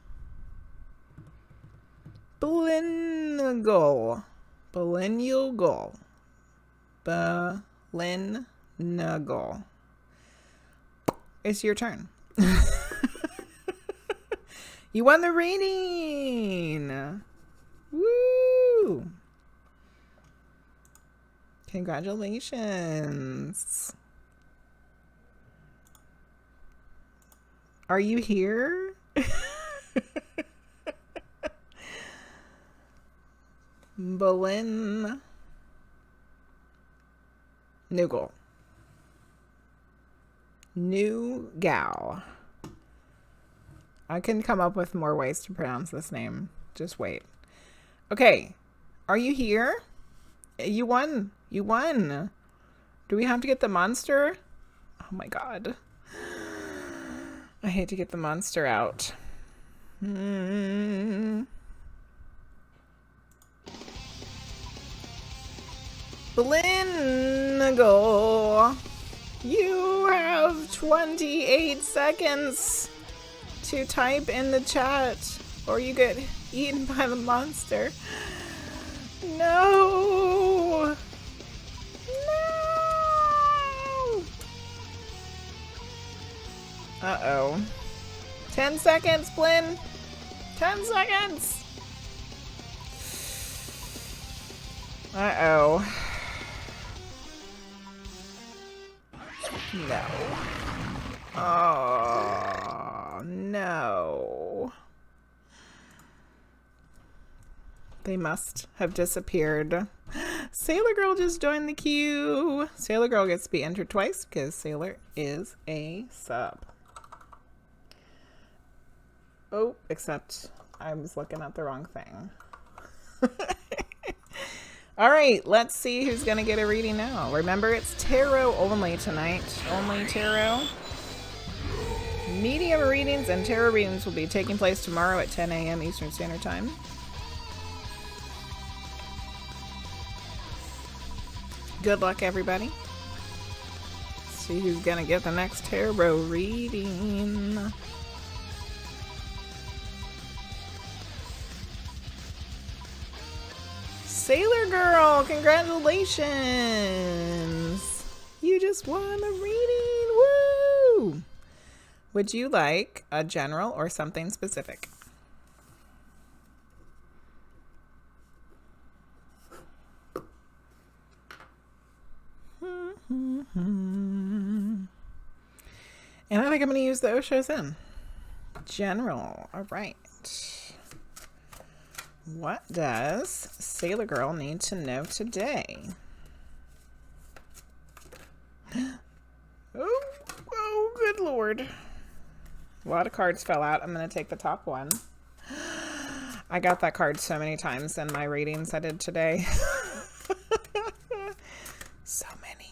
Belingle. it's your turn. You won the reading. Woo! Congratulations. Are you here? Bolin Noogle. New gal. I can come up with more ways to pronounce this name. Just wait. Okay. Are you here? You won. You won. Do we have to get the monster? Oh my god. I hate to get the monster out. Blingo. You have 28 seconds to type in the chat or you get eaten by the monster. No! No! Uh-oh. 10 seconds, Blinn! 10 seconds! Uh-oh. No. Oh, no. They must have disappeared. SailorGirl just joined the queue. SailorGirl gets to be entered twice because Sailor is a sub. Oh, except I was looking at the wrong thing. All right, let's see who's going to get a reading now. Remember, it's tarot only tonight. Only tarot. Medium readings and tarot readings will be taking place tomorrow at 10 a.m. Eastern Standard Time. Good luck, everybody. See who's going to get the next tarot reading. SailorGirl, congratulations! You just won a reading! Woo! Would you like a general or something specific? And I think I'm going to use the Osho's in. General, all right. What does SailorGirl need to know today? Oh, good lord. A lot of cards fell out. I'm going to take the top one. I got that card so many times in my readings I did today. So many.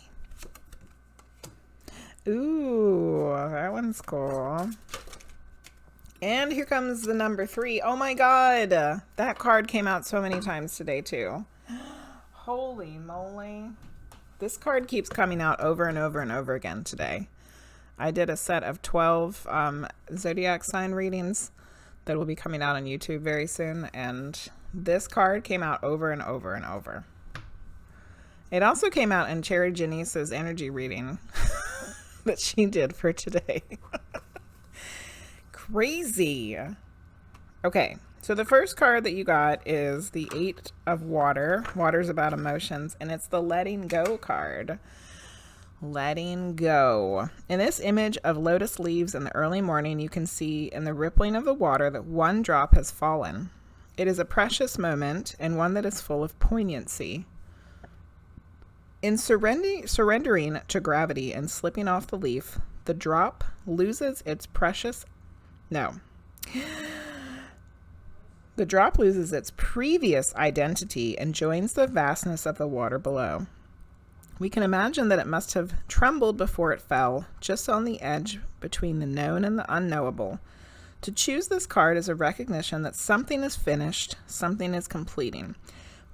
Ooh, that one's cool. And here comes the number 3. Oh my god. That card came out so many times today too. Holy moly. This card keeps coming out over and over and over again today. I did a set of 12 zodiac sign readings that will be coming out on YouTube very soon. And this card came out over and over and over. It also came out in Cherry Janice's energy reading that she did for today. Crazy. Okay, so the first card that you got is the 8 of Water. Water's about emotions, and it's the Letting Go card. Letting go. In this image of lotus leaves in the early morning, you can see in the rippling of the water that one drop has fallen. It is a precious moment and one that is full of poignancy. In surrendering to gravity and slipping off the leaf, the drop loses its The drop loses its previous identity and joins the vastness of the water below. We can imagine that it must have trembled before it fell, just on the edge between the known and the unknowable. To choose this card is a recognition that something is finished, something is completing.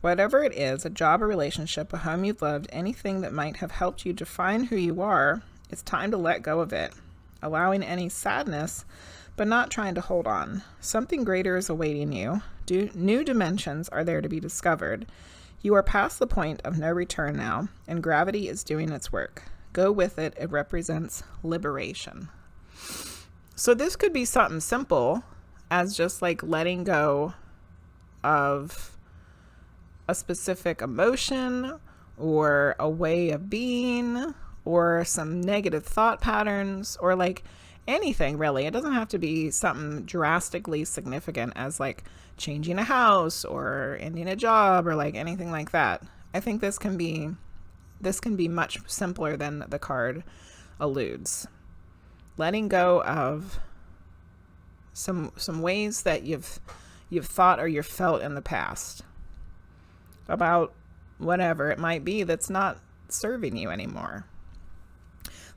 Whatever it is, a job, a relationship, a home you've loved, anything that might have helped you define who you are, it's time to let go of it, allowing any sadness, but not trying to hold on. Something greater is awaiting you. New dimensions are there to be discovered. You are past the point of no return now, and gravity is doing its work. Go with it. It represents liberation. So this could be something simple as just like letting go of a specific emotion or a way of being or some negative thought patterns or like anything really. It doesn't have to be something drastically significant as like changing a house or ending a job or like anything like that. I think this can be much simpler than the card alludes. Letting go of some ways that you've thought or you've felt in the past about whatever it might be that's not serving you anymore.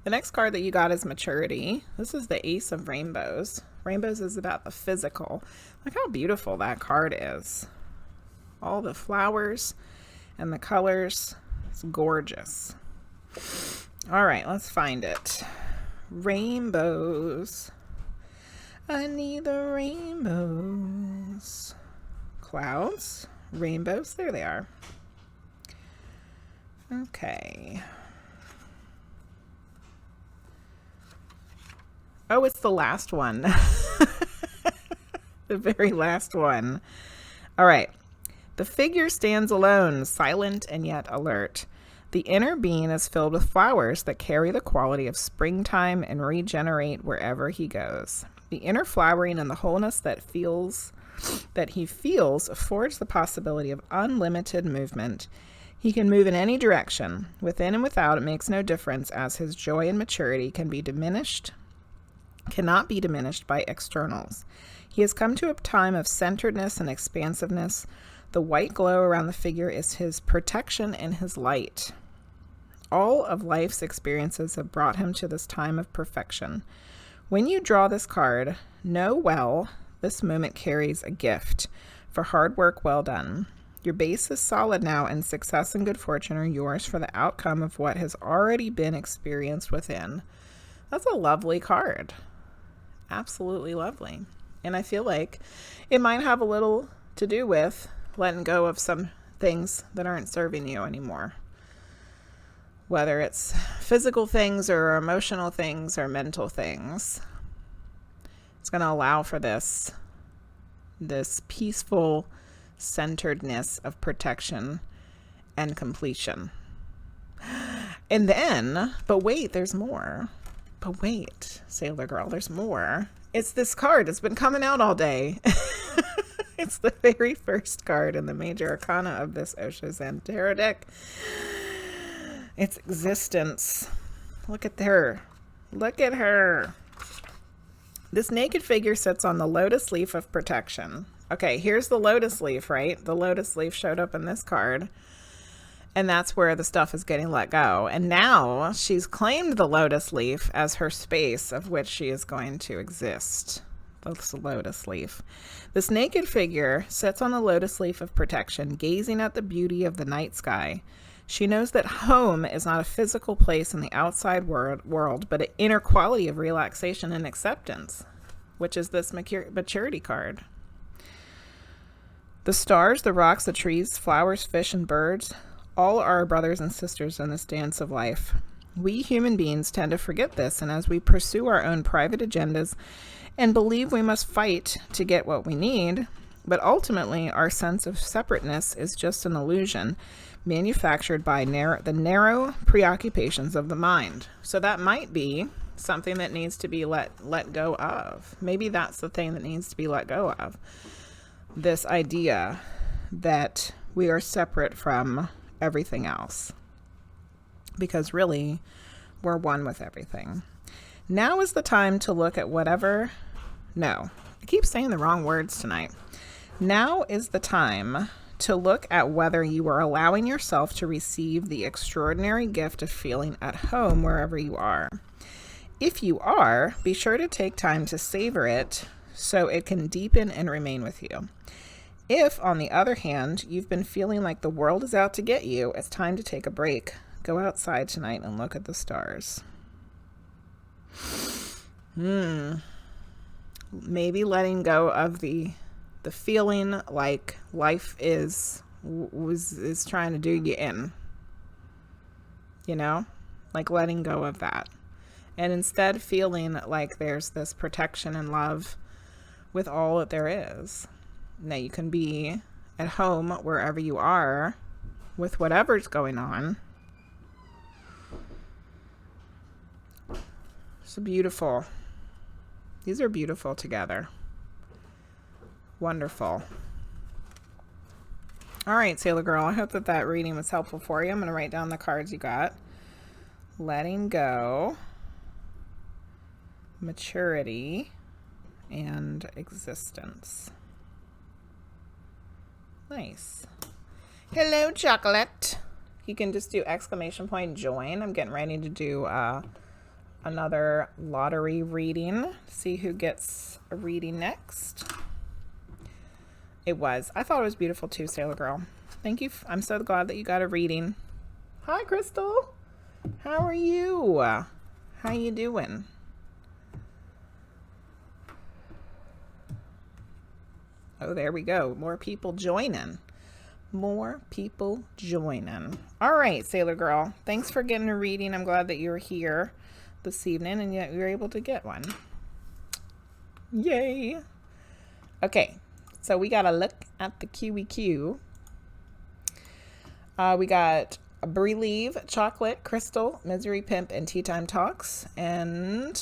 The next card that you got is maturity. This is the Ace of Rainbows. Rainbows is about the physical. Look how beautiful that card is. All the flowers and the colors. It's gorgeous. All right, let's find it. Rainbows. I need the rainbows. Clouds. Rainbows. There they are. Okay. Oh, it's the last one. The very last one. All right. The figure stands alone, silent and yet alert. The inner being is filled with flowers that carry the quality of springtime and regenerate wherever he goes. The inner flowering and the wholeness that he feels affords the possibility of unlimited movement. He can move in any direction. Within and without, it makes no difference, as his joy and maturity cannot be diminished by externals. He has come to a time of centeredness and expansiveness. The white glow around the figure is his protection and his light. All of life's experiences have brought him to this time of perfection. When you draw this card, know well this moment carries a gift for hard work well done. Your base is solid now, and success and good fortune are yours for the outcome of what has already been experienced within. That's a lovely card. Absolutely lovely. And I feel like it might have a little to do with letting go of some things that aren't serving you anymore. Whether it's physical things or emotional things or mental things. It's going to allow for this peaceful centeredness of protection and completion. And then, but wait, there's more. But wait, Sailor Girl, there's more. It's this card. It's been coming out all day. It's the very first card in the major arcana of this Oshozan tarot deck. It's existence. Look at her. Look at her. This naked figure sits on the lotus leaf of protection. Okay, here's the lotus leaf, right? The lotus leaf showed up in this card. And that's where the stuff is getting let go. And now she's claimed the lotus leaf as her space of which she is going to exist. That's the lotus leaf. This naked figure sits on the lotus leaf of protection, gazing at the beauty of the night sky. She knows that home is not a physical place in the outside world, but an inner quality of relaxation and acceptance, which is this maturity card. The stars, the rocks, the trees, flowers, fish, and birds, all are our brothers and sisters in this dance of life. We human beings tend to forget this, and as we pursue our own private agendas and believe we must fight to get what we need, but ultimately our sense of separateness is just an illusion manufactured by the narrow preoccupations of the mind. So that might be something that needs to be let go of. Maybe that's the thing that needs to be let go of. This idea that we are separate from everything else. Because really, we're one with everything. Now is the time to look at whatever... No, I keep saying the wrong words tonight. Now is the time to look at whether you are allowing yourself to receive the extraordinary gift of feeling at home wherever you are. If you are, be sure to take time to savor it so it can deepen and remain with you. If, on the other hand, you've been feeling like the world is out to get you, it's time to take a break. Go outside tonight and look at the stars. Maybe letting go of the feeling like life is trying to do you in. You know? Like letting go of that. and instead feeling like there's this protection and love with all that there is. Now you can be at home wherever you are with whatever's going on. So beautiful. These are beautiful together. Wonderful. All right, Sailor Girl, I hope that that reading was helpful for you. I'm going to write down the cards you got. Letting go, maturity, and existence. Nice. Hello, chocolate. You can just do exclamation point join. I'm getting ready to do another lottery reading. See who gets a reading next. It was. I thought it was beautiful too, Sailor Girl. Thank you. I'm so glad that you got a reading. Hi, Crystal. How are you? How you doing? Oh, there we go. More people joining. More people joining. All right, Sailor Girl. Thanks for getting a reading. I'm glad that you were here this evening and yet you were able to get one. Yay. Okay, so we got to look at the QEQ. We got Believe, Chocolate, Crystal, Misery Pimp, and Tea Time Talks. And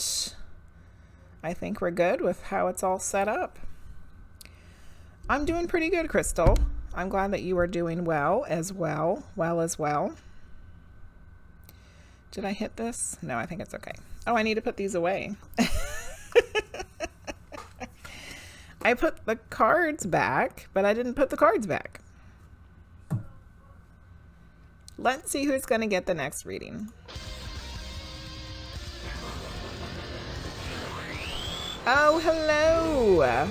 I think we're good with how it's all set up. I'm doing pretty good, Crystal. I'm glad that you are doing well as well. Did I hit this? No, I think it's okay. Oh, I need to put these away. I put the cards back, but I didn't put the cards back. Let's see who's going to get the next reading. Oh, hello.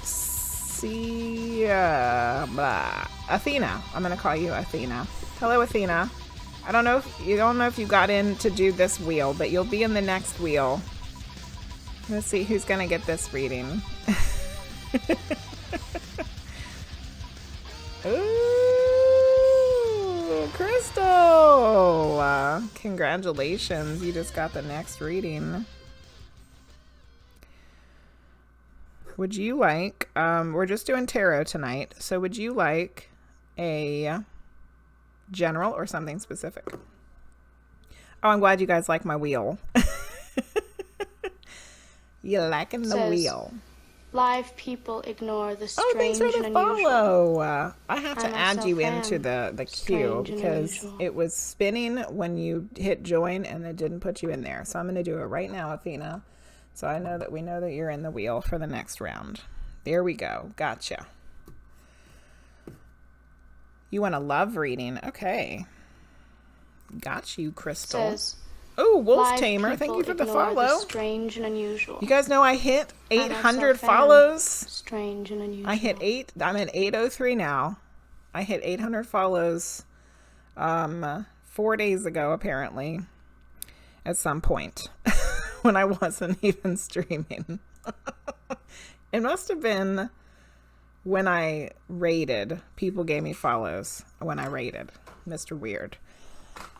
See, Athena. I'm going to call you Athena. Hello, Athena. I don't know if you got in to do this wheel, but you'll be in the next wheel. Let's see who's going to get this reading. Ooh, Crystal! Congratulations, you just got the next reading. Would you like, we're just doing tarot tonight, so would you like a general or something specific? Oh, I'm glad you guys like my wheel. You liking the wheel? Live people ignore the strange thanks for the and follow. unusual. I have to add you into the queue because it was spinning when you hit join and it didn't put you in there. So I'm going to do it right now, Athena. So I know that we know that you're in the wheel for the next round. There we go. Gotcha. You want a love reading? Okay. Got you, Crystal. Oh, Wolf Tamer, thank you for the follow. Strange and unusual. You guys know I hit 800 follows. Strange and unusual. I hit 8. I'm at 803 now. I hit 800 follows 4 days ago, apparently, at some point when I wasn't even streaming. It must have been when I rated. People gave me follows when I rated Mr. Weird.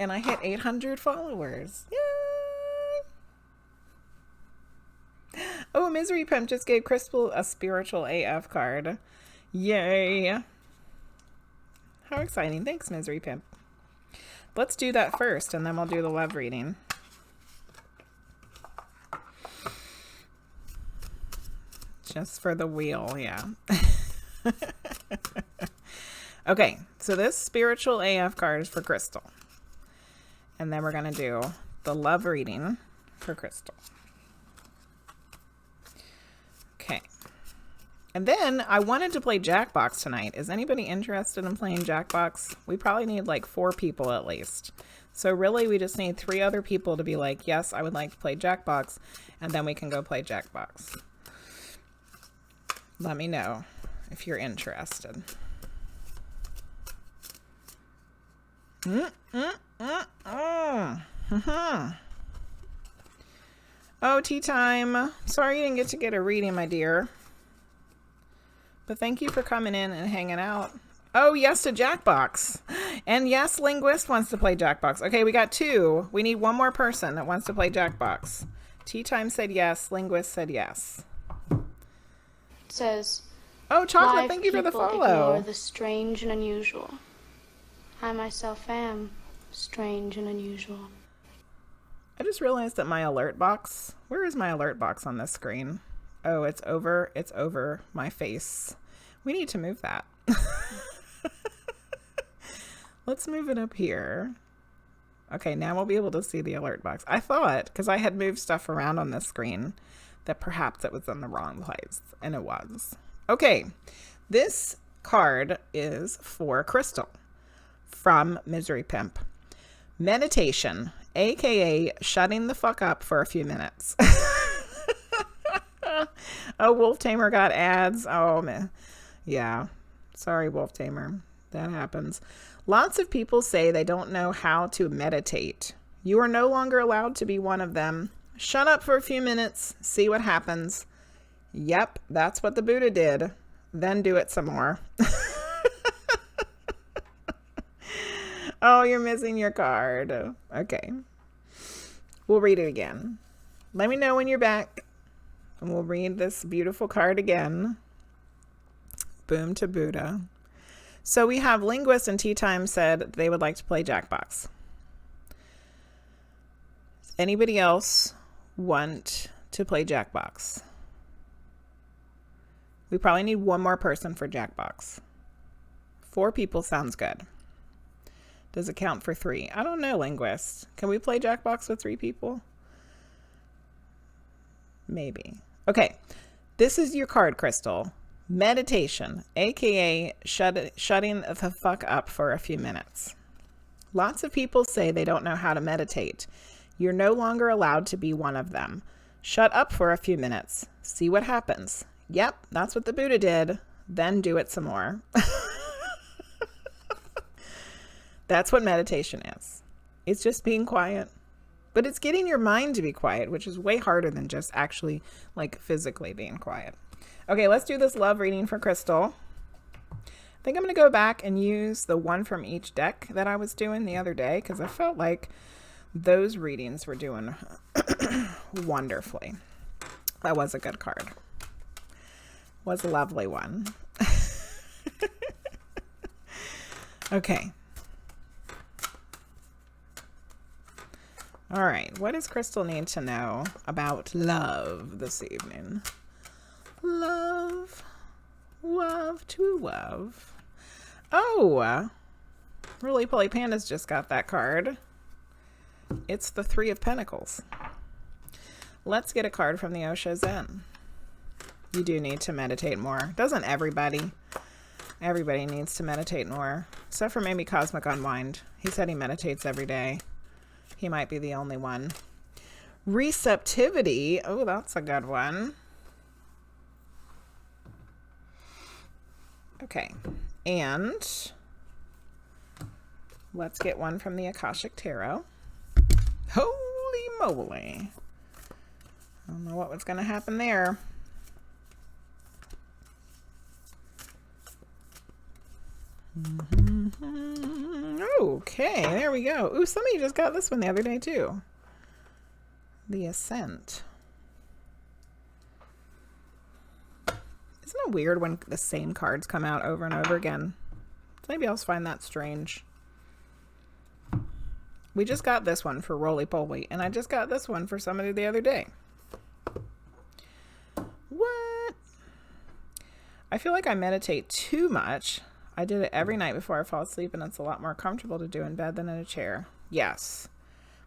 And I hit 800 followers. Yay! Oh, Misery Pimp just gave Crystal a spiritual AF card. Yay! How exciting. Thanks, Misery Pimp. Let's do that first, and then we'll do the love reading. Just for the wheel, yeah. Okay, so this spiritual AF card is for Crystal. And then we're going to do the love reading for Crystal. Okay. And then I wanted to play Jackbox tonight. Is anybody interested in playing Jackbox? We probably need like 4 people at least. So really we just need 3 other people to be like, yes, I would like to play Jackbox. And then we can go play Jackbox. Let me know if you're interested. Oh, tea time. Sorry you didn't get to get a reading, my dear. But thank you for coming in and hanging out. Oh, yes to Jackbox. And yes, Linguizt wants to play Jackbox. Okay, we got 2. We need one more person that wants to play Jackbox. Tea Time said yes. Linguizt said yes. It says, Oh, Chocolate, live thank you for the people follow. ignore the strange and unusual. I myself am strange and unusual. I just realized that my alert box, where is my alert box on this screen? Oh, it's over my face. We need to move that. Let's move it up here. Okay, now we'll be able to see the alert box. I thought, because I had moved stuff around on this screen, that perhaps it was in the wrong place, and it was. Okay, this card is for Crystal from Misery Pimp. Meditation, aka shutting the fuck up for a few minutes. Oh, Wolf Tamer got ads. Oh, man. Yeah. Sorry, Wolf Tamer. That happens. Lots of people say they don't know how to meditate. You are no longer allowed to be one of them. Shut up for a few minutes. See what happens. Yep, that's what the Buddha did. Then do it some more. Oh, you're missing your card. Okay. We'll read it again. Let me know when you're back. And we'll read this beautiful card again. Boom to Buddha. So we have Linguizt and Tea Time said they would like to play Jackbox. Anybody else want to play Jackbox? We probably need one more person for Jackbox. 4 people sounds good. Does it count for 3? I don't know, Linguizt. Can we play Jackbox with 3 people? Maybe. Okay. This is your card, Crystal. Meditation, aka shutting the fuck up for a few minutes. Lots of people say they don't know how to meditate. You're no longer allowed to be one of them. Shut up for a few minutes. See what happens. Yep, that's what the Buddha did. Then do it some more. That's what meditation is. It's just being quiet. But it's getting your mind to be quiet, which is way harder than just actually like physically being quiet. Okay, let's do this love reading for Crystal. I think I'm going to go back and use the one from each deck that I was doing the other day because I felt like those readings were doing wonderfully. That was a good card. Was a lovely one. Okay. All right. What does Crystal need to know about love this evening? Love. Love to love. Oh. RollyPollyPanda's just got that card. It's the 3 of Pentacles. Let's get a card from the Osho Zen. You do need to meditate more. Doesn't everybody? Everybody needs to meditate more. Except for maybe Cosmic Unwind. He said he meditates every day. He might be the only one. Receptivity. Oh, that's a good one. Okay. And let's get one from the Akashic Tarot. Holy moly. I don't know what was going to happen there. Okay, there we go. Ooh, somebody just got this one the other day too. The Ascent. Isn't it weird when the same cards come out over and over again? Does anybody else find that strange? We just got this one for Roly Poly, and I just got this one for somebody the other day. What? I feel like I meditate too much. I did it every night before I fall asleep, and it's a lot more comfortable to do in bed than in a chair. Yes.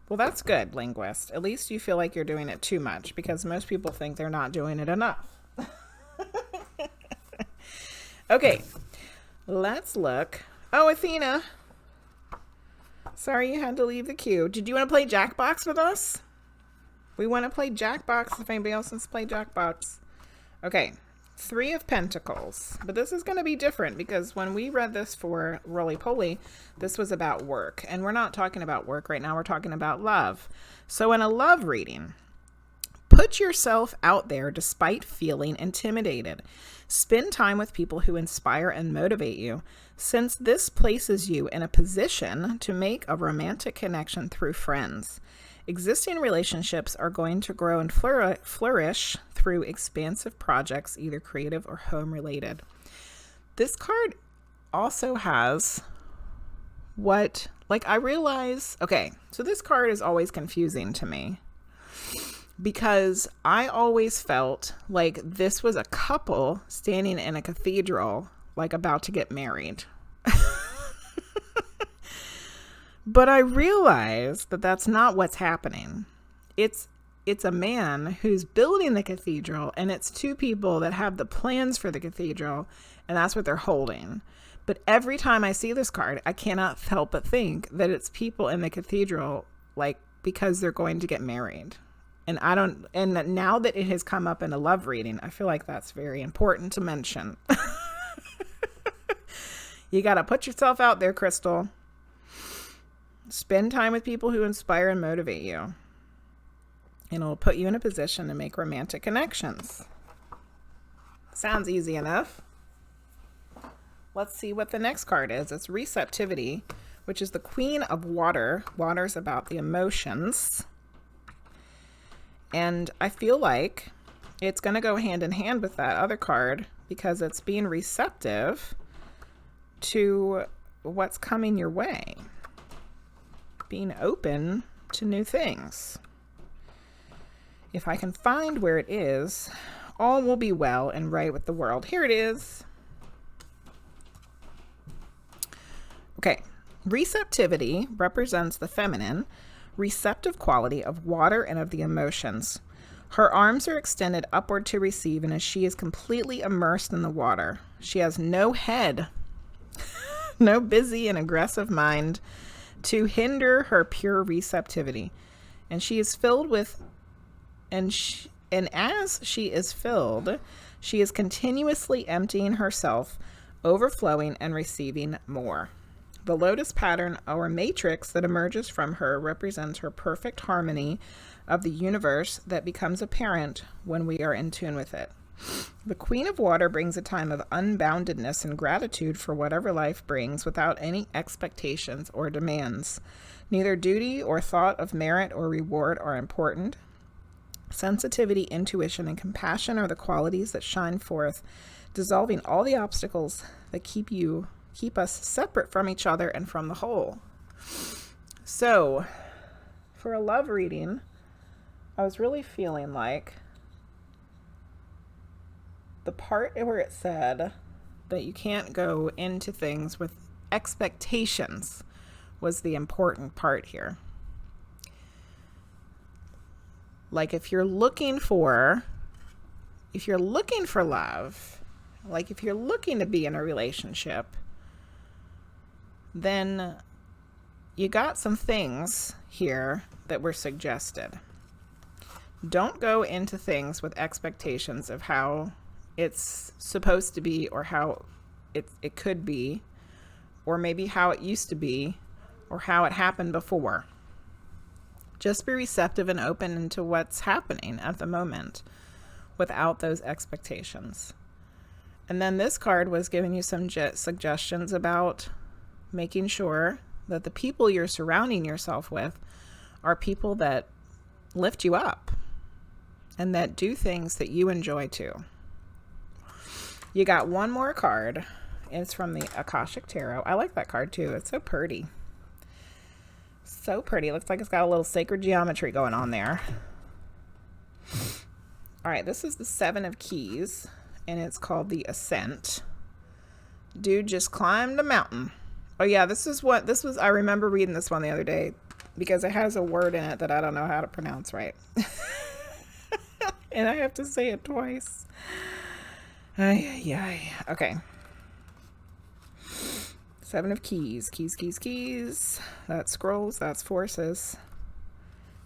Well, that's good, Linguizt. At least you feel like you're doing it too much, because most people think they're not doing it enough. Okay. Let's look. Oh, Athena. Sorry you had to leave the queue. Did you want to play Jackbox with us? We want to play Jackbox if anybody else wants to play Jackbox. Okay. 3 of Pentacles. But this is going to be different because when we read this for Roly Poly, this was about work. And we're not talking about work right now. We're talking about love. So in a love reading, Put yourself out there despite feeling intimidated. Spend time with people who inspire and motivate you, since this places you in a position to make a romantic connection through friends. Existing relationships are going to grow and flourish through expansive projects, either creative or home related. This card also has I realize, okay, so this card is always confusing to me because I always felt like this was a couple standing in a cathedral, like about to get married. But I realize that that's not what's happening. It's a man who's building the cathedral, and it's two people that have the plans for the cathedral, and that's what they're holding. But every time I see this card, I cannot help but think that it's people in the cathedral, like, because they're going to get married. And now that it has come up in a love reading, I feel like that's very important to mention. You got to put yourself out there, Crystal. Spend time with people who inspire and motivate you. And it'll put you in a position to make romantic connections. Sounds easy enough. Let's see what the next card is. It's receptivity, which is the Queen of Water. Water's about the emotions. And I feel like it's going to go hand in hand with that other card because it's being receptive to what's coming your way. Being open to new things. If I can find where it is, all will be well and right with the world. Here it is. Okay. Receptivity represents the feminine, receptive quality of water and of the emotions. Her arms are extended upward to receive, and as she is completely immersed in the water, she has no head, no busy and aggressive mind to hinder her pure receptivity. And she is filled with, and as she is filled, she is continuously emptying herself, overflowing and receiving more. The lotus pattern or matrix that emerges from her represents her perfect harmony of the universe that becomes apparent when we are in tune with it. The Queen of Water brings a time of unboundedness and gratitude for whatever life brings without any expectations or demands. Neither duty or thought of merit or reward are important. Sensitivity, intuition, and compassion are the qualities that shine forth, dissolving all the obstacles that keep us separate from each other and from the whole. So, for a love reading, I was really feeling like the part where it said that you can't go into things with expectations was the important part here. Like if you're looking for love, like if you're looking to be in a relationship, then you got some things here that were suggested. Don't go into things with expectations of how it's supposed to be or how it could be, or maybe how it used to be, or how it happened before. Just be receptive and open into what's happening at the moment without those expectations. And then this card was giving you some suggestions about making sure that the people you're surrounding yourself with are people that lift you up and that do things that you enjoy too. You got one more card. It's from the Akashic Tarot. I like that card too. It's so pretty. So pretty. It looks like it's got a little sacred geometry going on there. All right, this is the Seven of Keys, and it's called the Ascent. Dude just climbed a mountain. Oh yeah, this was, I remember reading this one the other day because it has a word in it that I don't know how to pronounce right. And I have to say it twice. Okay. Seven of Keys. Keys. That's scrolls. That's forces.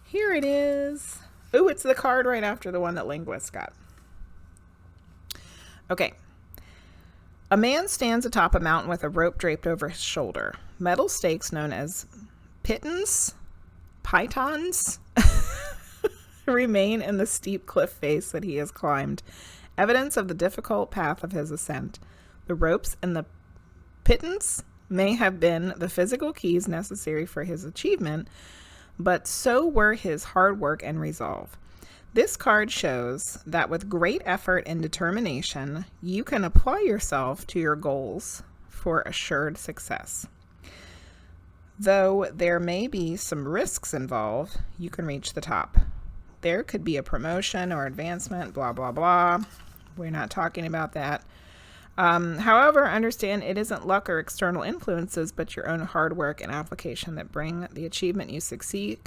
Here it is. Ooh, it's the card right after the one that Linguizt got. Okay. A man stands atop a mountain with a rope draped over his shoulder. Metal stakes known as pitons, remain in the steep cliff face that he has climbed, evidence of the difficult path of his ascent. The ropes and the pittance may have been the physical keys necessary for his achievement, but so were his hard work and resolve. This card shows that with great effort and determination, you can apply yourself to your goals for assured success. Though there may be some risks involved, you can reach the top. There could be a promotion or advancement, blah, blah, blah. We're not talking about that. However, understand it isn't luck or external influences, but your own hard work and application that bring the achievement you succeed.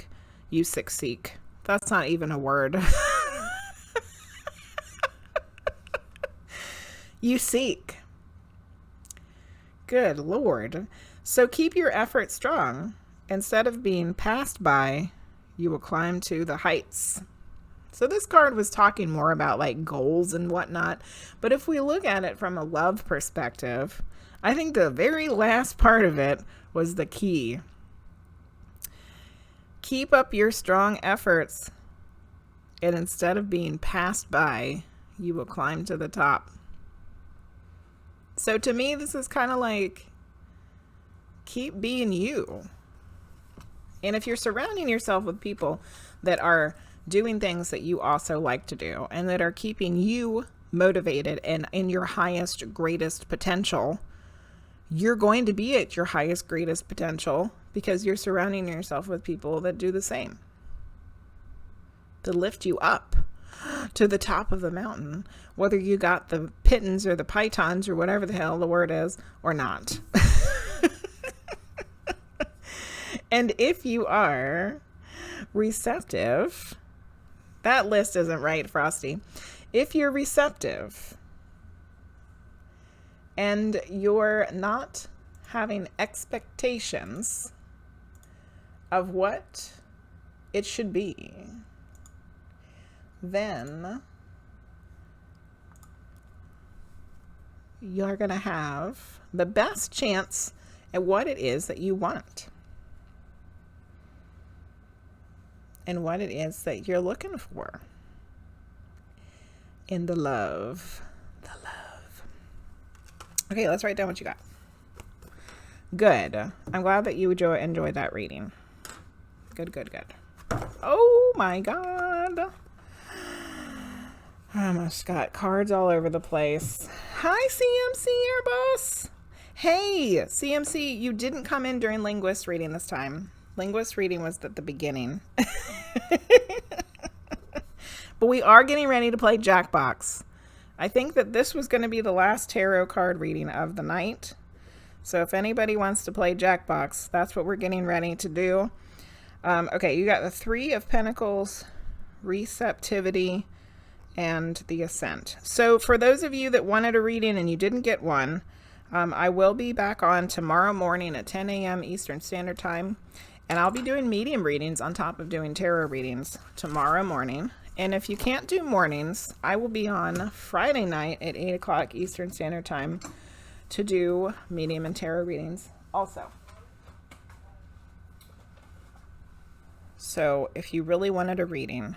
You succeed. That's not even a word. You seek. Good Lord. So keep your effort strong. Instead of being passed by, you will climb to the heights. So this card was talking more about like goals and whatnot. But if we look at it from a love perspective, I think the very last part of it was the key. Keep up your strong efforts, and instead of being passed by, you will climb to the top. So to me, this is kind of like, keep being you. And if you're surrounding yourself with people that are doing things that you also like to do and that are keeping you motivated and in your highest, greatest potential, you're going to be at your highest, greatest potential because you're surrounding yourself with people that do the same, to lift you up to the top of the mountain, whether you got the pittance or the pythons or whatever the hell the word is or not. And if you are receptive, that list isn't right, Frosty. If you're receptive and you're not having expectations of what it should be, then you're going to have the best chance at what it is that you want and what it is that you're looking for in the love. The love. Okay, let's write down what you got. Good. I'm glad that you enjoyed that reading. Good, good, good. Oh my God. I almost got cards all over the place. Hi, CMC Airbus. Hey, CMC, you didn't come in during Linguizt reading this time. Linguizt reading was at the beginning. But we are getting ready to play Jackbox. I think that this was going to be the last tarot card reading of the night. So if anybody wants to play Jackbox, that's what we're getting ready to do. Okay, you got the Three of Pentacles, Receptivity, and the Ascent. So for those of you that wanted a reading and you didn't get one, I will be back on tomorrow morning at 10 a.m. Eastern Standard Time. And I'll be doing medium readings on top of doing tarot readings tomorrow morning. And if you can't do mornings, I will be on Friday night at 8 o'clock Eastern Standard Time to do medium and tarot readings also. So if you really wanted a reading,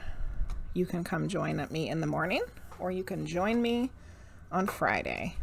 you can come join me in the morning, or you can join me on Friday.